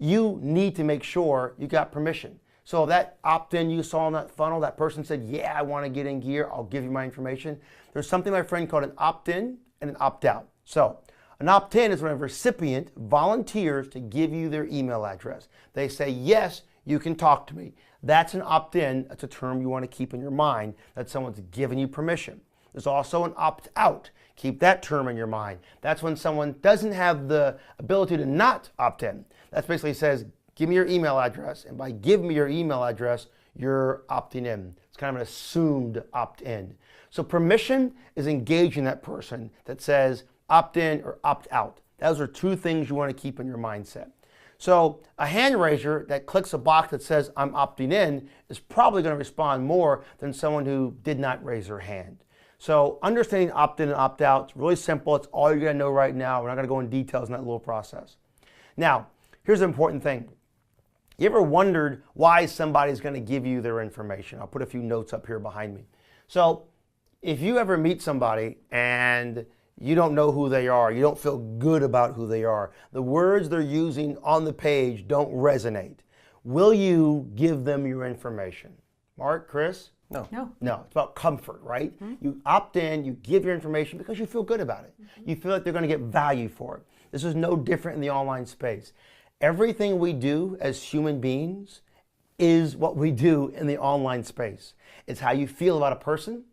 You need to make sure you got permission. So that opt-in you saw in that funnel, that person said, yeah, I want to get in gear, I'll give you my information. There's something, my friend, called an opt-in and an opt-out. So an opt-in is when a recipient volunteers to give you their email address. They say, yes, you can talk to me. That's an opt-in. That's a term you want to keep in your mind, that someone's given you permission. There's also an opt-out. Keep that term in your mind. That's when someone doesn't have the ability to not opt in. That basically says, give me your email address, and by give me your email address, you're opting in. It's kind of an assumed opt-in. So permission is engaging that person that says opt in or opt out. Those are two things you want to keep in your mindset. So a hand raiser that clicks a box that says I'm opting in is probably going to respond more than someone who did not raise their hand. So understanding opt-in and opt-out is really simple. It's all you're going to know right now. We're not going to go in details in that little process. Now, here's an important thing. You ever wondered why somebody's going to give you their information? I'll put a few notes up here behind me. So if you ever meet somebody and you don't know who they are, you don't feel good about who they are, the words they're using on the page don't resonate, will you give them your information? Mark, Chris? No. No, it's about comfort, right? Mm-hmm. You opt in, you give your information because you feel good about it. Mm-hmm. You feel like they're going to get value for it. This is no different in the online space. Everything we do as human beings is what we do in the online space. It's how you feel about a person,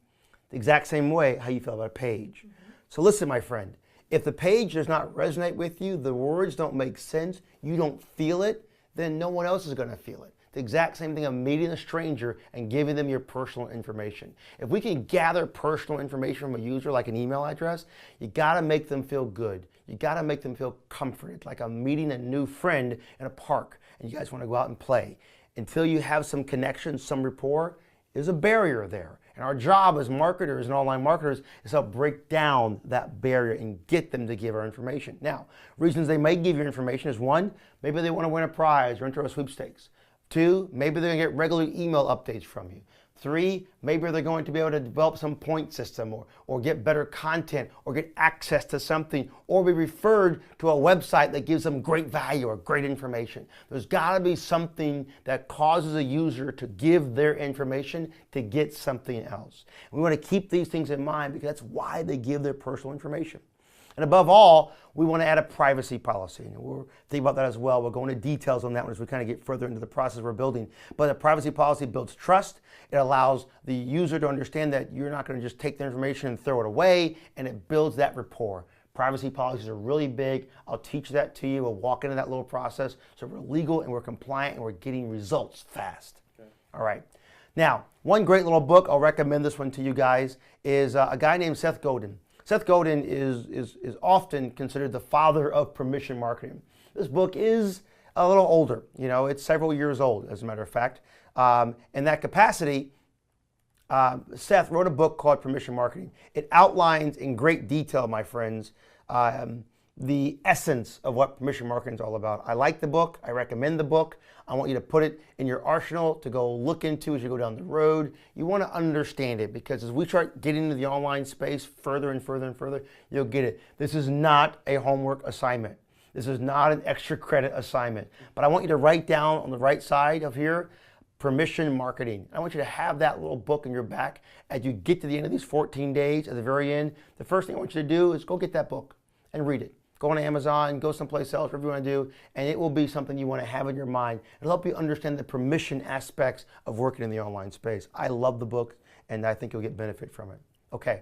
the exact same way how you feel about a page. Mm-hmm. So listen, my friend, if the page does not resonate with you, the words don't make sense, you don't feel it, then no one else is going to feel it. The exact same thing of meeting a stranger and giving them your personal information. If we can gather personal information from a user like an email address, you got to make them feel good. You got to make them feel comforted, like I'm meeting a new friend in a park and you guys want to go out and play. Until you have some connection, some rapport, there's a barrier there. And our job as marketers and online marketers is to help break down that barrier and get them to give our information. Now, reasons they may give your information is one, maybe they want to win a prize or enter a sweepstakes. Two, maybe they're going to get regular email updates from you. Three, maybe they're going to be able to develop some point system or get better content or get access to something or be referred to a website that gives them great value or great information. There's got to be something that causes a user to give their information to get something else. We want to keep these things in mind because that's why they give their personal information. And above all, we want to add a privacy policy. And we'll think about that as well. We'll go into details on that one as we kind of get further into the process we're building. But a privacy policy builds trust. It allows the user to understand that you're not going to just take their information and throw it away, and it builds that rapport. Privacy policies are really big. I'll teach that to you. We'll walk into that little process. So we're legal and we're compliant and we're getting results fast. Okay. All right. Now, one great little book, I'll recommend this one to you guys, is a guy named Seth Godin. Seth Godin is often considered the father of permission marketing. This book is a little older. You know, it's several years old, as a matter of fact. In that capacity, Seth wrote a book called Permission Marketing. It outlines in great detail, my friends, the essence of what permission marketing is all about. I like the book. I recommend the book. I want you to put it in your arsenal to go look into as you go down the road. You want to understand it because as we start getting into the online space further and further and further, you'll get it. This is not a homework assignment. This is not an extra credit assignment. But I want you to write down on the right side of here, permission marketing. I want you to have that little book in your back as you get to the end of these 14 days. At the very end, the first thing I want you to do is go get that book and read it. Go on Amazon, go someplace else, whatever you want to do, and it will be something you want to have in your mind. It'll help you understand the permission aspects of working in the online space. I love the book, and I think you'll get benefit from it. Okay,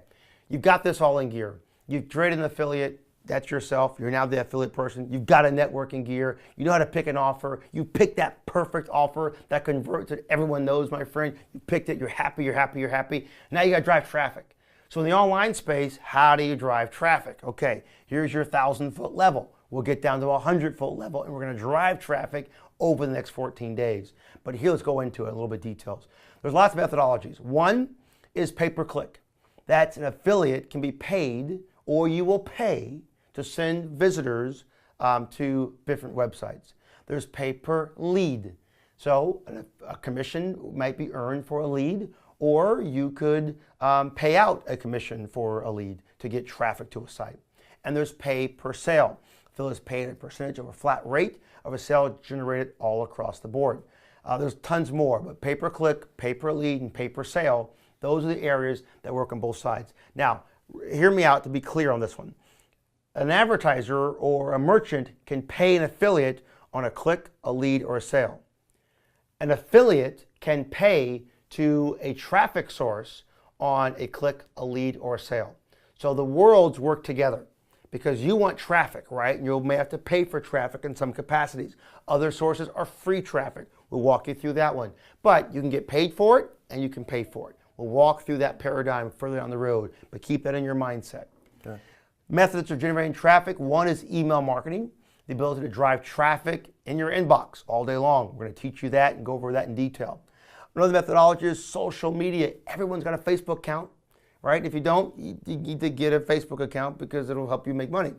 you've got this all in gear. You've traded an affiliate. That's yourself. You're now the affiliate person. You've got a networking gear. You know how to pick an offer. You picked that perfect offer that converts that everyone knows, my friend. You picked it. You're happy, you're happy, you're happy. Now you got to drive traffic. So in the online space, how do you drive traffic? Okay, here's your 1,000-foot level. We'll get down to a 100-foot level, and we're going to drive traffic over the next 14 days. But here, let's go into it a little bit details. There's lots of methodologies. One is pay-per-click. That's an affiliate can be paid, or you will pay to send visitors to different websites. There's pay per lead. So a commission might be earned for a lead, or you could pay out a commission for a lead to get traffic to a site. And there's pay per sale. Affiliates pay at a percentage of a flat rate of a sale generated all across the board. There's tons more, but pay per click, pay per lead, and pay per sale, those are the areas that work on both sides. Now, hear me out to be clear on this one. An advertiser or a merchant can pay an affiliate on a click, a lead, or a sale. An affiliate can pay to a traffic source on a click, a lead, or a sale. So the worlds work together because you want traffic, right? And you may have to pay for traffic in some capacities. Other sources are free traffic. We'll walk you through that one. But you can get paid for it and you can pay for it. We'll walk through that paradigm further down the road, but keep that in your mindset. Okay. Methods of generating traffic. One is email marketing, the ability to drive traffic in your inbox all day long. We're going to teach you that and go over that in detail. Another methodology is social media. Everyone's got a Facebook account, right? If you don't, you need to get a Facebook account because it'll help you make money.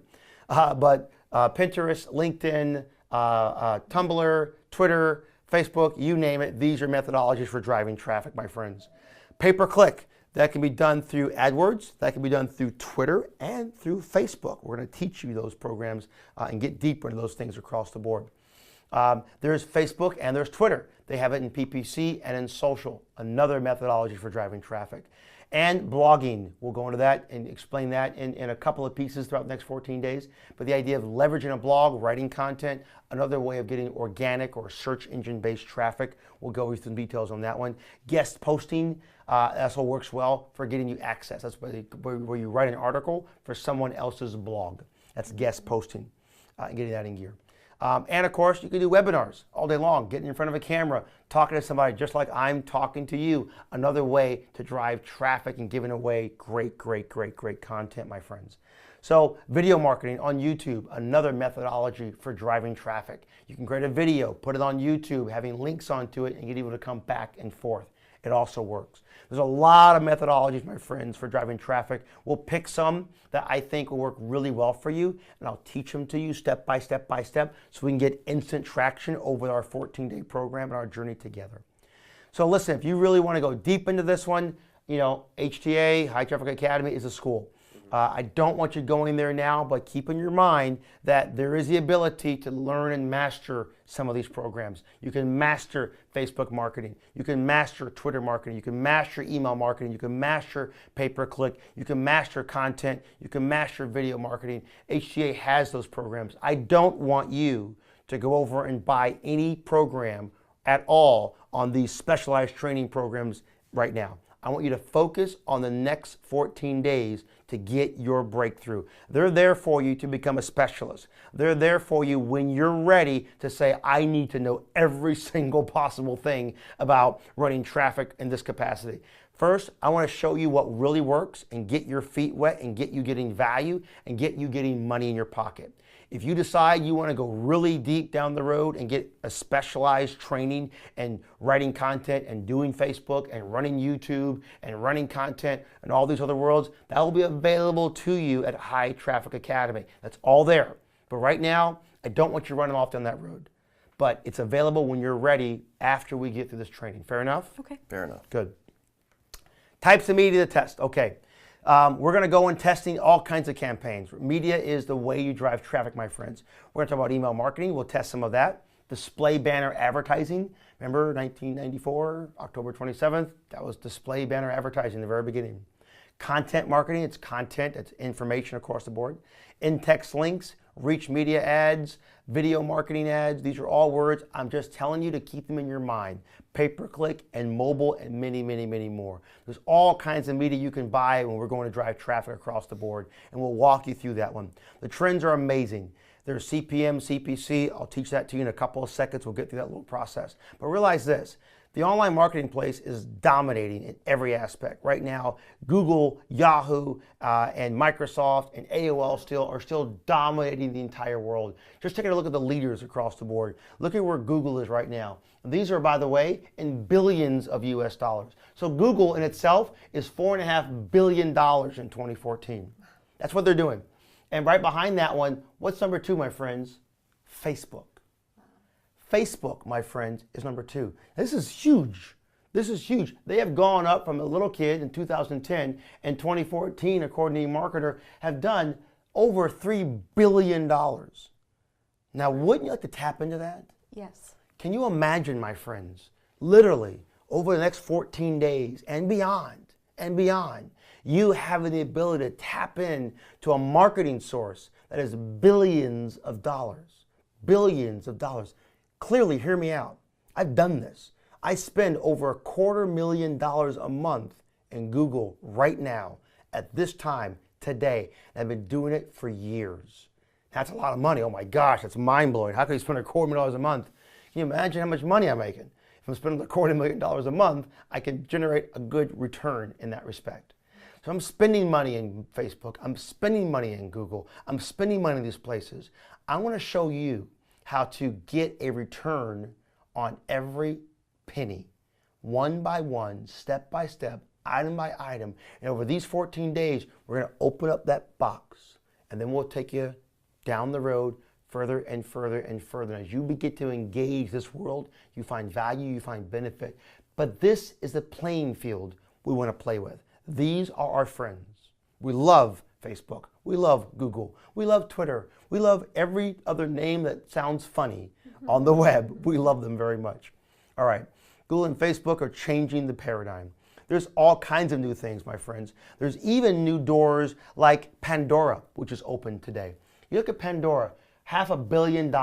But Pinterest, LinkedIn, Tumblr, Twitter, Facebook, you name it, these are methodologies for driving traffic, my friends. Pay-per-click, that can be done through AdWords, that can be done through Twitter and through Facebook. We're going to teach you those programs and get deeper into those things across the board. There's Facebook and there's Twitter. They have it in PPC and in social, another methodology for driving traffic. And blogging, we'll go into that and explain that in a couple of pieces throughout the next 14 days. But the idea of leveraging a blog, writing content, another way of getting organic or search engine based traffic, we'll go into some details on that one. Guest posting, also works well for getting you access. That's where you write an article for someone else's blog. That's guest posting and getting that in gear. And of course, you can do webinars all day long, getting in front of a camera, talking to somebody just like I'm talking to you. Another way to drive traffic and giving away great content, my friends. So video marketing on YouTube, another methodology for driving traffic. You can create a video, put it on YouTube, having links onto it, and get people to come back and forth. It also works. There's a lot of methodologies, my friends, for driving traffic. We'll pick some that I think will work really well for you, and I'll teach them to you step by step so we can get instant traction over our 14-day program and our journey together. So listen, if you really want to go deep into this one, you know, HTA, High Traffic Academy, is a school. I don't want you going there now, but keep in your mind that there is the ability to learn and master some of these programs. You can master Facebook marketing. You can master Twitter marketing. You can master email marketing. You can master pay-per-click. You can master content. You can master video marketing. HTA has those programs. I don't want you to go over and buy any program at all on these specialized training programs right now. I want you to focus on the next 14 days to get your breakthrough. They're there for you to become a specialist. They're there for you when you're ready to say, I need to know every single possible thing about running traffic in this capacity. First, I want to show you what really works and get your feet wet and get you getting value and get you getting money in your pocket. If you decide you want to go really deep down the road and get a specialized training and writing content and doing Facebook and running YouTube and running content and all these other worlds, that will be available to you at High Traffic Academy. That's all there. But right now, I don't want you running off down that road. But it's available when you're ready after we get through this training. Fair enough? Okay. Fair enough. Good. Types of media to test. Okay. We're going to go in testing all kinds of campaigns. Media is the way you drive traffic, my friends. We're going to talk about email marketing. We'll test some of that. Display banner advertising. Remember 1994, October 27th? That was display banner advertising in the very beginning. Content marketing. It's content. It's information across the board. In-text links. Reach media ads. Video marketing ads. These are all words. I'm just telling you to keep them in your mind. Pay-per-click and mobile and many more. There's all kinds of media you can buy when we're going to drive traffic across the board, and we'll walk you through that one. The trends are amazing. There's CPM, CPC. I'll teach that to you in a couple of seconds. We'll get through that little process. But realize this. The online marketing place is dominating in every aspect. Right now, Google, Yahoo, and Microsoft and AOL are still dominating the entire world. Just taking a look at the leaders across the board. Look at where Google is right now. These are, by the way, in billions of US dollars. So Google in itself is $4.5 billion in 2014. That's what they're doing. And right behind that one, what's number 2, my friends? Facebook. Facebook, my friends, is number 2. This is huge. This is huge. They have gone up from a little kid in 2010 and 2014, according to eMarketer, have done over $3 billion. Now, wouldn't you like to tap into that? Yes. Can you imagine, my friends, literally over the next 14 days and beyond, you having the ability to tap in to a marketing source that is billions of dollars. Billions of dollars. Clearly, hear me out. I've done this. I spend over $250,000 a month in Google right now, at this time, today. And I've been doing it for years. That's a lot of money. Oh my gosh, that's mind-blowing. How can you spend $250,000 a month? Can you imagine how much money I'm making? If I'm spending $250,000 a month, I can generate a good return in that respect. So I'm spending money in Facebook. I'm spending money in Google. I'm spending money in these places. I want to show you how to get a return on every penny, one by one, step by step, item by item. And over these 14 days, we're going to open up that box, and then we'll take you down the road further and further and further. And as you begin to engage this world, you find value, you find benefit. But this is the playing field we want to play with. These are our friends. We love Facebook. We love Google. We love Twitter. We love every other name that sounds funny on the web. We love them very much. All right, Google and Facebook are changing the paradigm. There's all kinds of new things, my friends. There's even new doors like Pandora, which is open today. You look at Pandora, $500 million,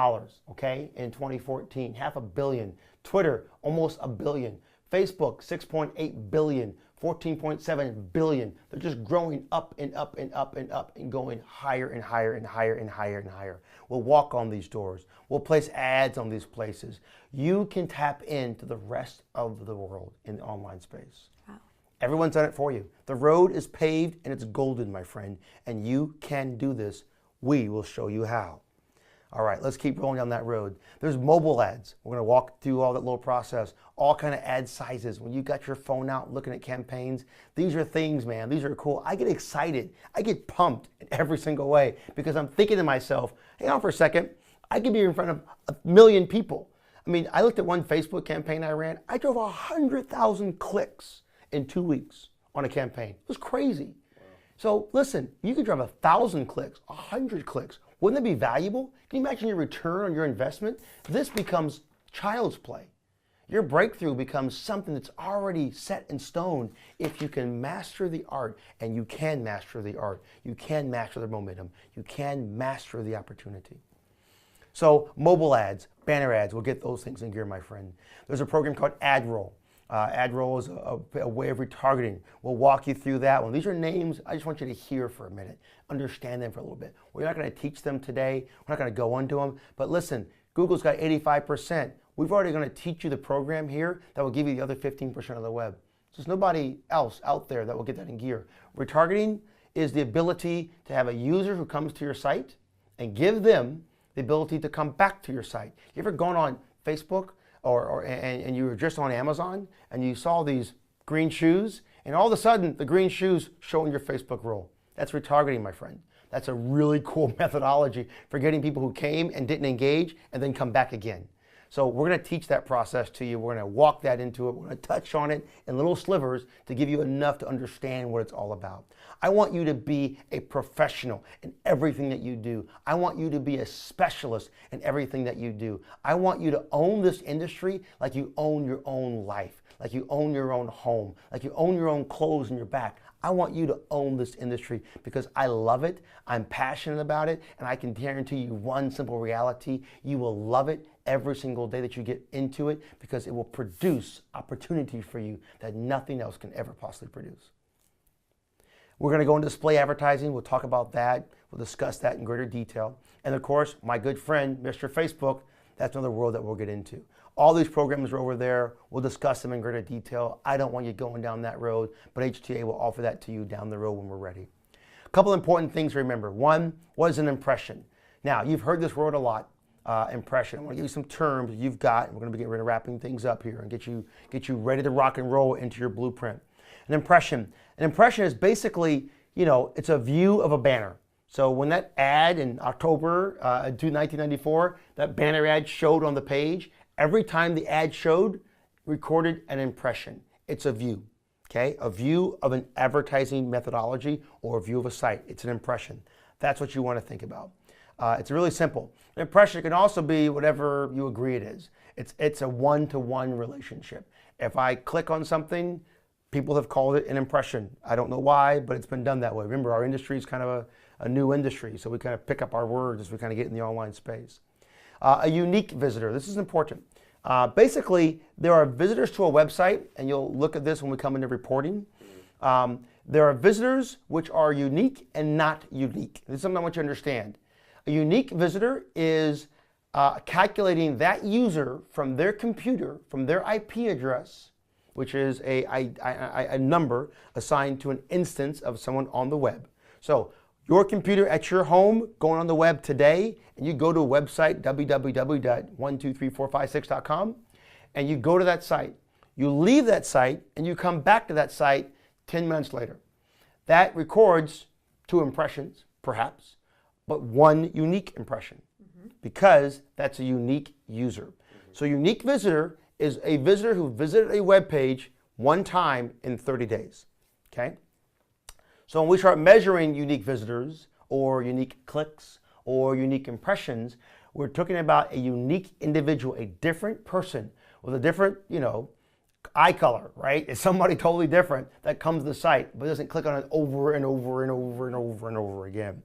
okay, in 2014, $500 million. Twitter, almost $1 billion. Facebook, 6.8 billion. 14.7 billion. They're just growing up and up and up and up and going higher and higher and higher and higher and higher. We'll walk on these doors. We'll place ads on these places. You can tap into the rest of the world in the online space. Wow. Everyone's done it for you. The road is paved and it's golden, my friend, and you can do this. We will show you how. All right, let's keep rolling down that road. There's mobile ads. We're going to walk through all that little process, all kind of ad sizes. When you got your phone out looking at campaigns, these are things, man. These are cool. I get excited. I get pumped in every single way because I'm thinking to myself, hang on for a second. I could be in front of 1 million people. I mean, I looked at one Facebook campaign I ran. I drove 100,000 clicks in 2 weeks on a campaign. It was crazy. Wow. So listen, you could drive 1,000 clicks, 100 clicks. Wouldn't that be valuable? Can you imagine your return on your investment? This becomes child's play. Your breakthrough becomes something that's already set in stone if you can master the art, and you can master the art. You can master the momentum. You can master the opportunity. So mobile ads, banner ads, we'll get those things in gear, my friend. There's a program called AdRoll. AdRoll is a way of retargeting. We'll walk you through that one. These are names I just want you to hear for a minute, understand them for a little bit. We're not going to teach them today. We're not going to go into them. But listen, Google's got 85%. We've already going to teach you the program here that will give you the other 15% of the web. So there's nobody else out there that will get that in gear. Retargeting is the ability to have a user who comes to your site and give them the ability to come back to your site. You ever gone on Facebook and you were just on Amazon and you saw these green shoes and all of a sudden the green shoes show in your Facebook role? That's retargeting, my friend. That's a really cool methodology for getting people who came and didn't engage and then come back again. So we're going to teach that process to you. We're going to walk that into it. We're going to touch on it in little slivers to give you enough to understand what it's all about. I want you to be a professional in everything that you do. I want you to be a specialist in everything that you do. I want you to own this industry like you own your own life, like you own your own home, like you own your own clothes in your back. I want you to own this industry because I love it, I'm passionate about it, and I can guarantee you one simple reality: you will love it every single day that you get into it because it will produce opportunity for you that nothing else can ever possibly produce. We're going to go into display advertising. We'll talk about that. We'll discuss that in greater detail. And of course, my good friend, Mr. Facebook, That's another world that we'll get into. All these programs are over there. We'll discuss them in greater detail. I don't want you going down that road, but HTA will offer that to you down the road when we're ready. A couple important things to remember. One, what is an impression? Now, you've heard this word a lot, impression. I want to give you some terms you've got, and we're going to be wrapping things up here and get you ready to rock and roll into your blueprint. An impression is basically, it's a view of a banner. So when that ad in October 1994, that banner ad showed on the page, every time the ad showed, recorded an impression. It's a view, okay? A view of an advertising methodology or a view of a site. It's an impression. That's what you want to think about. It's really simple. An impression can also be whatever you agree it is. It's a one-to-one relationship. If I click on something, people have called it an impression. I don't know why, but it's been done that way. Remember, our industry is kind of a new industry, so we kind of pick up our words as we kind of get in the online space. A unique visitor. This is important. Basically, there are visitors to a website, and you'll look at this when we come into reporting. There are visitors which are unique and not unique. This is something I want you to understand. A unique visitor is calculating that user from their computer, from their IP address, which is a number assigned to an instance of someone on the web. So your computer at your home going on the web today, and you go to a website, www.123456.com, and you go to that site. You leave that site, and you come back to that site 10 minutes later. That records 2 impressions, perhaps, but 1 unique impression, because that's a unique user. So unique visitor is a visitor who visited a web page 1 time in 30 days, okay? So when we start measuring unique visitors or unique clicks or unique impressions, we're talking about a unique individual, a different person with a different, eye color, right? It's somebody totally different that comes to the site but doesn't click on it over and over and over and over and over again.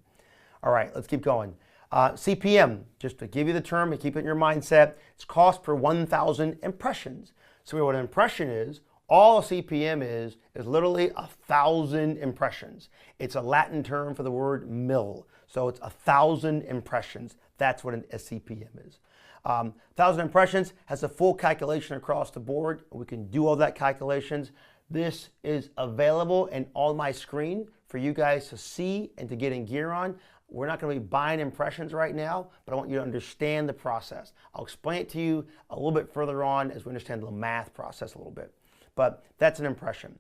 All right, let's keep going. CPM, just to give you the term and keep it in your mindset, it's cost per 1,000 impressions. So what an impression is, all a CPM is literally 1,000 impressions. It's a Latin term for the word mill. So it's 1,000 impressions. That's what a CPM is. 1,000 impressions has a full calculation across the board. We can do all that calculations. This is available and on my screen for you guys to see and to get in gear on. We're not going to be buying impressions right now, but I want you to understand the process. I'll explain it to you a little bit further on as we understand the math process a little bit. But that's an impression.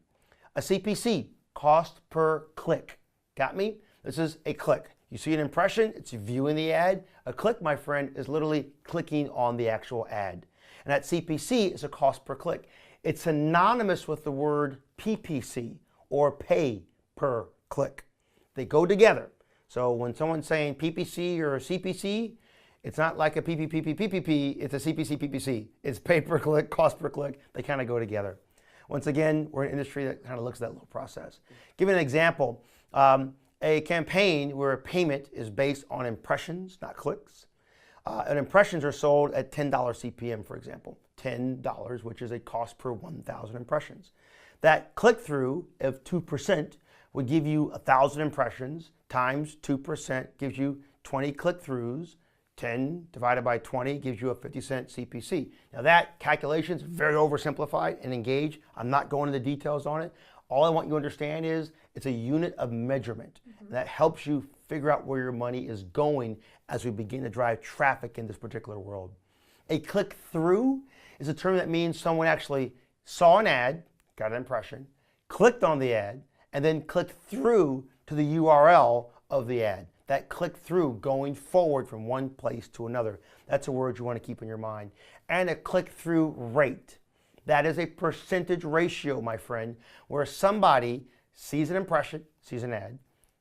A CPC, cost per click. Got me? This is a click. You see an impression, it's viewing the ad. A click, my friend, is literally clicking on the actual ad. And that CPC is a cost per click. It's synonymous with the word PPC, or pay per click. They go together. So when someone's saying PPC or CPC, it's not like a PPP, it's a CPC, PPC. It's pay per click, cost per click. They kind of go together. Once again, we're in an industry that kind of looks at that little process. Give you an example. A campaign where a payment is based on impressions, not clicks. And impressions are sold at $10 CPM, for example. $10, which is a cost per 1,000 impressions. That click-through of 2% would give you 1,000 impressions times 2% gives you 20 click-throughs. 10 divided by 20 gives you a 50-cent CPC. Now that calculation is very oversimplified and engaged. I'm not going into details on it. All I want you to understand is it's a unit of measurement. That helps you figure out where your money is going as we begin to drive traffic in this particular world. A click-through is a term that means someone actually saw an ad, got an impression, clicked on the ad, and then clicked through to the URL of the ad. That click through going forward from one place to another. That's a word you want to keep in your mind. And a click through rate. That is a percentage ratio, my friend, where somebody sees an impression, sees an ad,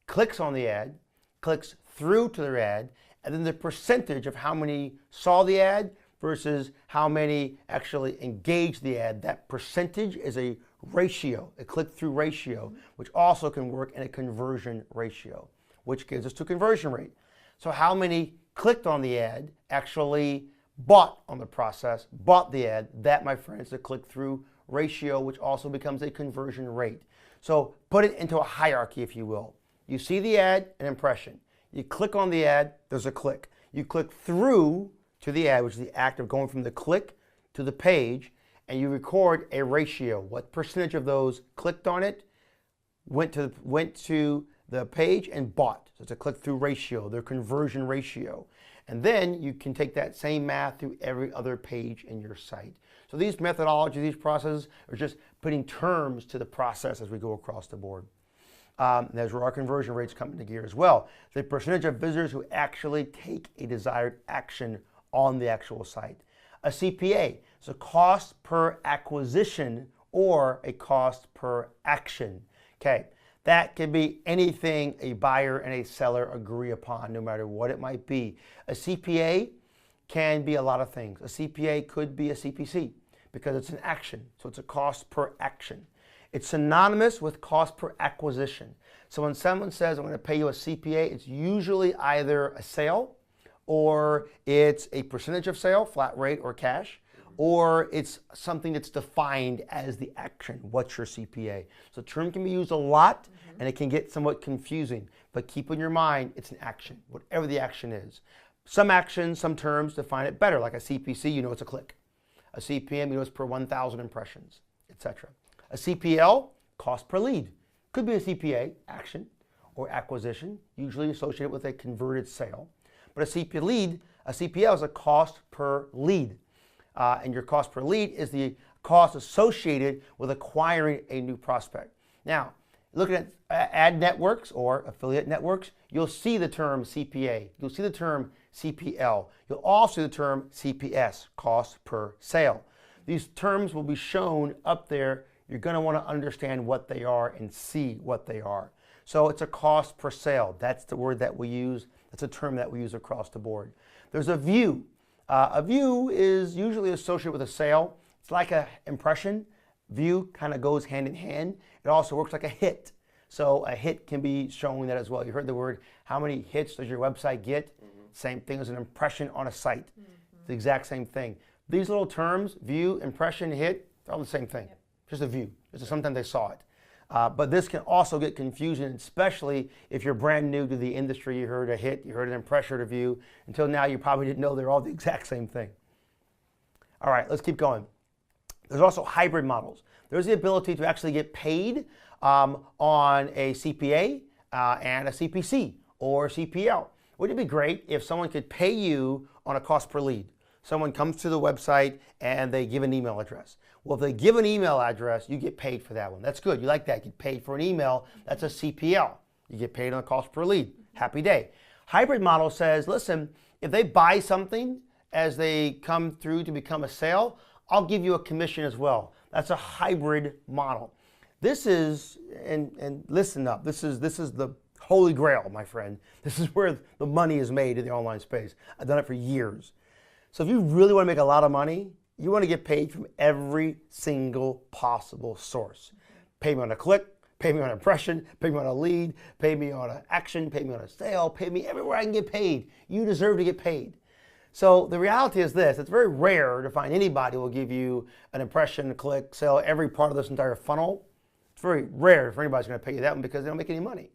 clicks on the ad, clicks through to their ad, and then the percentage of how many saw the ad versus how many actually engaged the ad. That percentage is a ratio, a click-through ratio, which also can work in a conversion ratio, which gives us to conversion rate. So how many clicked on the ad actually bought on the process, bought the ad? That, my friends, is a click-through ratio, which also becomes a conversion rate. So put it into a hierarchy, if you will. You see the ad, an impression. You click on the ad, there's a click. You click through to the ad, which is the act of going from the click to the page, and you record a ratio. What percentage of those clicked on it, went to the page and bought. So it's a click-through ratio, their conversion ratio. And then you can take that same math through every other page in your site. So these methodologies, these processes are just putting terms to the process as we go across the board. There's where our conversion rates come into gear as well. The percentage of visitors who actually take a desired action on the actual site. A CPA, so cost per acquisition or a cost per action. Okay, that can be anything a buyer and a seller agree upon, no matter what it might be. A CPA can be a lot of things. A CPA could be a CPC because it's an action, so it's a cost per action. It's synonymous with cost per acquisition. So when someone says, I'm going to pay you a CPA, it's usually either a sale, or it's a percentage of sale, flat rate or cash, or it's something that's defined as the action. What's your CPA? So the term can be used a lot, and it can get somewhat confusing. But keep in your mind, it's an action, whatever the action is. Some actions, some terms define it better, like a CPC, you know it's a click. A CPM, you know it's per 1,000 impressions, etc. A CPL, cost per lead. Could be a CPA, action, or acquisition, usually associated with a converted sale. But a CPL is a cost per lead. And your cost per lead is the cost associated with acquiring a new prospect. Now, looking at ad networks or affiliate networks, you'll see the term CPA. You'll see the term CPL. You'll also see the term CPS, cost per sale. These terms will be shown up there. You're going to want to understand what they are and see what they are. So it's a cost per sale. That's the word that we use. That's a term that we use across the board. There's a view. A view is usually associated with a sale. It's like an impression. View kind of goes hand in hand. It also works like a hit. So a hit can be showing that as well. You heard the word, how many hits does your website get? Same thing as an impression on a site. It's the exact same thing. These little terms, view, impression, hit, they're all the same thing. Just a view. Just sometimes they saw it. But this can also get confusing, especially if you're brand new to the industry. You heard a hit, you heard an impression or a view. Until now, you probably didn't know they're all the exact same thing. All right, let's keep going. There's also hybrid models. There's the ability to actually get paid on a CPA and a CPC or CPL. Wouldn't it be great if someone could pay you on a cost per lead? Someone comes to the website and they give an email address. Well, if they give an email address, you get paid for that one. That's good. You like that. You get paid for an email. That's a CPL. You get paid on a cost per lead. Happy day. Hybrid model says, listen, if they buy something as they come through to become a sale, I'll give you a commission as well. That's a hybrid model. This is, and listen up, this is the holy grail, my friend. This is where the money is made in the online space. I've done it for years. So if you really want to make a lot of money, you want to get paid from every single possible source. Pay me on a click, pay me on an impression, pay me on a lead, pay me on an action, pay me on a sale, pay me everywhere I can get paid. You deserve to get paid. So the reality is this, it's very rare to find anybody who will give you an impression, a click, sale, every part of this entire funnel. It's very rare for anybody's going to pay you that one because they don't make any money.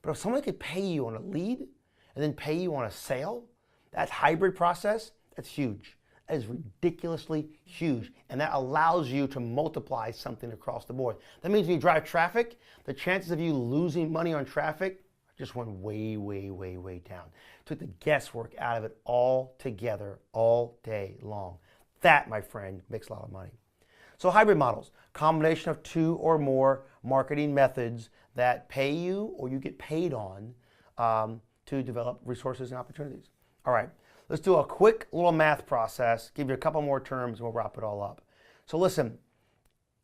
But if someone could pay you on a lead and then pay you on a sale, that hybrid process, that's huge. That is ridiculously huge, and that allows you to multiply something across the board. That means when you drive traffic, the chances of you losing money on traffic just went way, way, way, way down. Took the guesswork out of it all together, all day long. That, my friend, makes a lot of money. So hybrid models, combination of two or more marketing methods that pay you or you get paid on to develop resources and opportunities. All right. Let's do a quick little math process, give you a couple more terms, and we'll wrap it all up. So listen,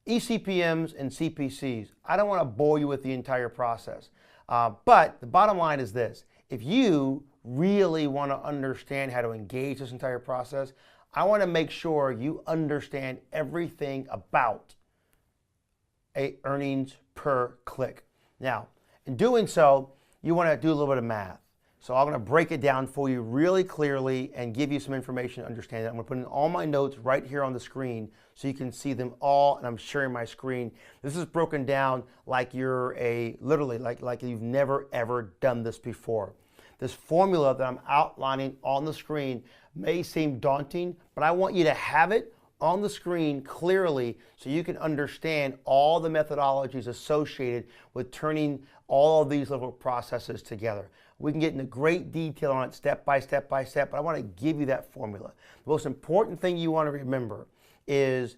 eCPMs and CPCs, I don't want to bore you with the entire process, but the bottom line is this. If you really want to understand how to engage this entire process, I want to make sure you understand everything about earnings per click. Now, in doing so, you want to do a little bit of math. So I'm going to break it down for you really clearly and give you some information to understand it. I'm going to put in all my notes right here on the screen so you can see them all, and I'm sharing my screen. This is broken down like you're literally like you've never ever done this before. This formula that I'm outlining on the screen may seem daunting, but I want you to have it on the screen clearly so you can understand all the methodologies associated with turning all of these little processes together. We can get into great detail on it step by step by step, but I want to give you that formula. The most important thing you want to remember is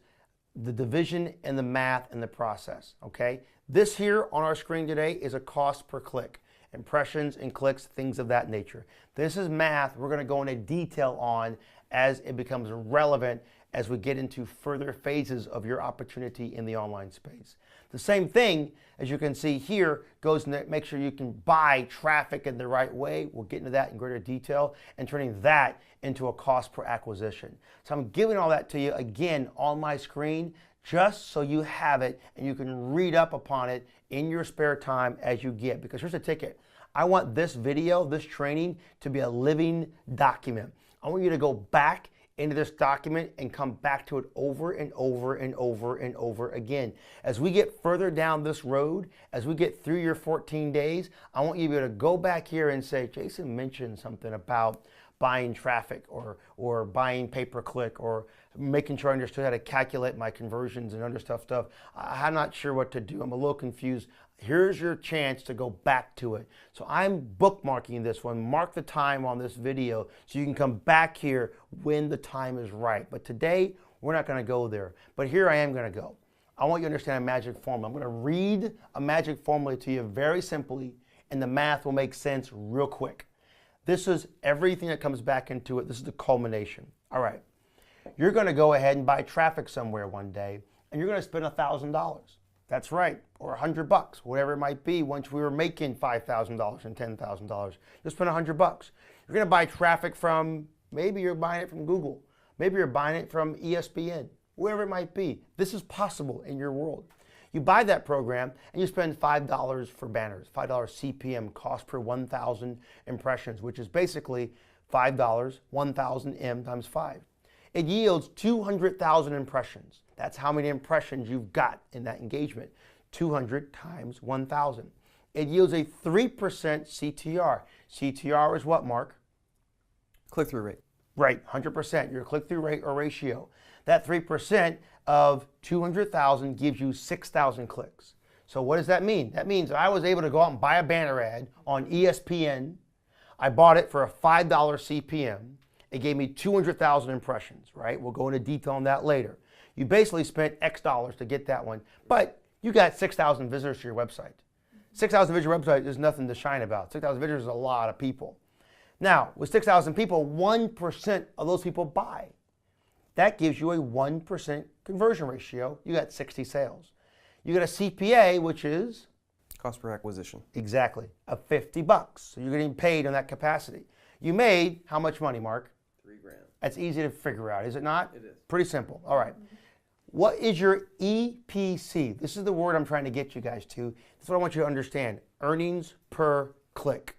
the division and the math and the process, okay? This here on our screen today is a cost per click. Impressions and clicks, things of that nature. This is math we're going to go into detail on as it becomes relevant as we get into further phases of your opportunity in the online space. The same thing, as you can see here, goes to make sure you can buy traffic in the right way. We'll get into that in greater detail and turning that into a cost per acquisition. So I'm giving all that to you again on my screen just so you have it and you can read up upon it in your spare time as you get. Because here's the ticket. I want this video, this training, to be a living document. I want you to go back into this document and come back to it over and over and over and over again. As we get further down this road, as we get through your 14 days, I want you to be able to go back here and say, Jason mentioned something about buying traffic or buying pay-per-click or making sure I understood how to calculate my conversions and other stuff. I'm not sure what to do. I'm a little confused. Here's your chance to go back to it. So I'm bookmarking this one. Mark the time on this video so you can come back here when the time is right. But today, we're not going to go there. But here I am going to go. I want you to understand a magic formula. I'm going to read a magic formula to you very simply, and the math will make sense real quick. This is everything that comes back into it. This is the culmination. All right. You're going to go ahead and buy traffic somewhere one day, and you're going to spend $1,000. That's right, or $100, whatever it might be. Once we were making $5,000 and $10,000, just spend $100. You're going to buy traffic from, maybe you're buying it from Google, maybe you're buying it from ESPN, wherever it might be. This is possible in your world. You buy that program and you spend $5 for banners, $5 CPM, cost per 1,000 impressions, which is basically $5, 1,000 M times 5. It yields 200,000 impressions. That's how many impressions you've got in that engagement. 200 times 1,000. It yields a 3% CTR. CTR is what, Mark? Click-through rate. Right, 100%, your click-through rate or ratio. That 3% of 200,000 gives you 6,000 clicks. So what does that mean? That means I was able to go out and buy a banner ad on ESPN. I bought it for a $5 CPM. It gave me 200,000 impressions, right? We'll go into detail on that later. You basically spent X dollars to get that one, but you got 6,000 visitors to your website. 6,000 visitors to your website is nothing to shine about. 6,000 visitors is a lot of people. Now, with 6,000 people, 1% of those people buy. That gives you a 1% conversion ratio. You got 60 sales. You got a CPA, which is? Cost per acquisition. Exactly, of $50. So you're getting paid on that capacity. You made how much money, Mark? $3 grand. That's easy to figure out, is it not? It is. Pretty simple. All right. What is your EPC? This is the word I'm trying to get you guys to. This is what I want you to understand. Earnings per click.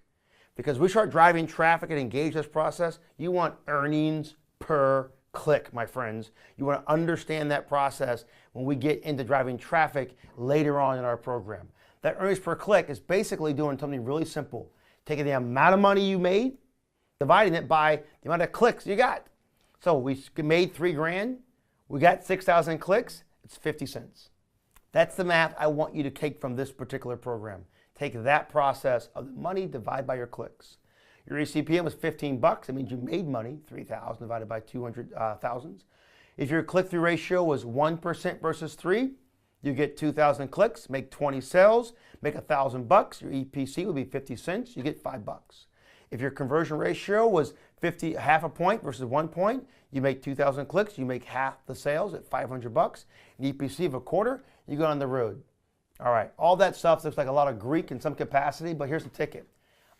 Because we start driving traffic and engage this process, you want earnings per click, my friends. You want to understand that process when we get into driving traffic later on in our program. That earnings per click is basically doing something really simple. Taking the amount of money you made, dividing it by the amount of clicks you got. So we made $3 grand. We got 6,000 clicks. It's 50 cents. That's the math I want you to take from this particular program. Take that process of the money divided by your clicks. Your eCPM was 15 bucks. That means you made money, 3,000 divided by 200,000. If your click-through ratio was 1% versus 3, you get 2,000 clicks, make 20 sales, make $1,000. Your EPC would be 50 cents. You get $5. If your conversion ratio was half a point versus 1 point, you make 2,000 clicks, you make half the sales at $500. An EPC of a quarter, you go on the road. All right, all that stuff looks like a lot of Greek in some capacity, but here's the ticket.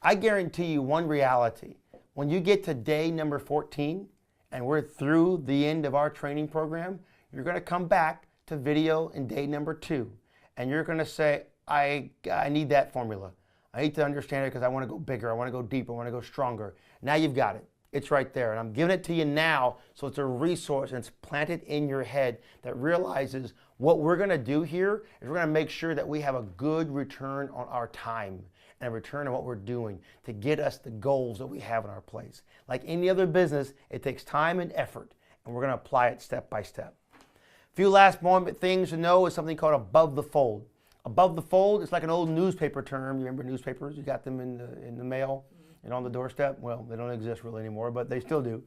I guarantee you one reality. When you get to day number 14 and we're through the end of our training program, you're going to come back to video in day number 2. And you're going to say, I need that formula. I need to understand it because I want to go bigger. I want to go deeper. I want to go stronger. Now you've got it. It's right there. And I'm giving it to you now so it's a resource and it's planted in your head that realizes what we're going to do here is we're going to make sure that we have a good return on our time. and a return on what we're doing to get us the goals that we have in our place. Like any other business, it takes time and effort, and we're going to apply it step by step. A few last moment things to know is something called above the fold. Above the fold is like an old newspaper term. You remember newspapers? You got them in the mail and on the doorstep. Well, they don't exist really anymore, but they still do.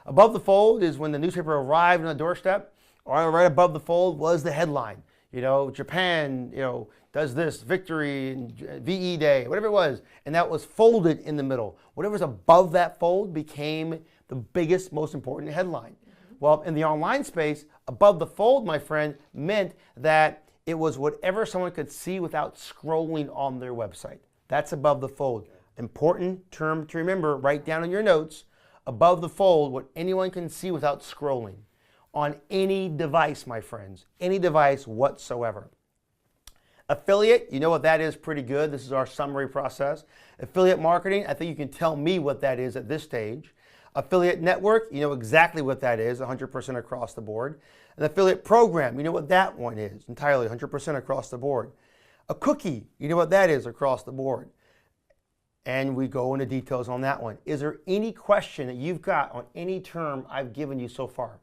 Above the fold is when the newspaper arrived on the doorstep, or right above the fold was the headline. You know, Japan, you know, does this, victory, and VE Day, whatever it was, and that was folded in the middle. Whatever's above that fold became the biggest, most important headline. Well, in the online space, above the fold, my friend, meant that it was whatever someone could see without scrolling on their website. That's above the fold. Important term to remember, write down in your notes. Above the fold, what anyone can see without scrolling. On any device, my friends, any device whatsoever. Affiliate, you know what that is pretty good. This is our summary process. Affiliate marketing, I think you can tell me what that is at this stage. Affiliate network, you know exactly what that is, 100% across the board. An affiliate program, you know what that one is, entirely 100% across the board. A cookie, you know what that is across the board. And we go into details on that one. Is there any question that you've got on any term I've given you so far?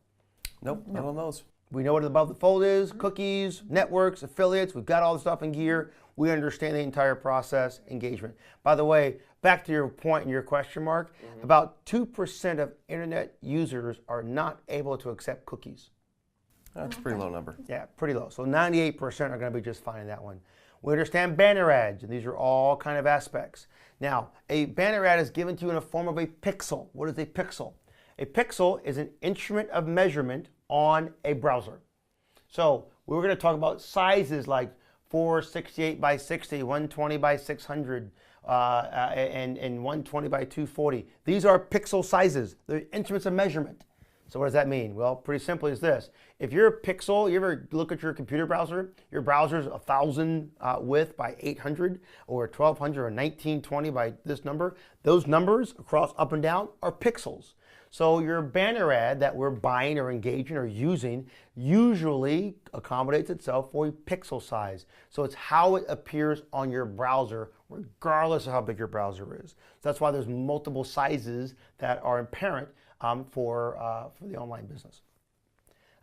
Nope, none on those. We know what above the fold is, cookies, networks, affiliates. We've got all the stuff in gear. We understand the entire process, engagement. By the way, back to your point and your question mark, about 2% of internet users are not able to accept cookies. That's a pretty low number. Yeah, pretty low. So 98% are going to be just fine in that one. We understand banner ads, and these are all kind of aspects. Now, a banner ad is given to you in the form of a pixel. What is a pixel? A pixel is an instrument of measurement on a browser. So we were going to talk about sizes like 468 by 60, 120 by 600, and 120 by 240. These are pixel sizes. They're instruments of measurement. So what does that mean? Well, pretty simply is this. If you're a pixel, you ever look at your computer browser, your browser's 1,000 width by 800 or 1,200 or 1920 by this number, those numbers across up and down are pixels. So your banner ad that we're buying or engaging or using usually accommodates itself for a pixel size. So it's how it appears on your browser regardless of how big your browser is. So that's why there's multiple sizes that are apparent for the online business.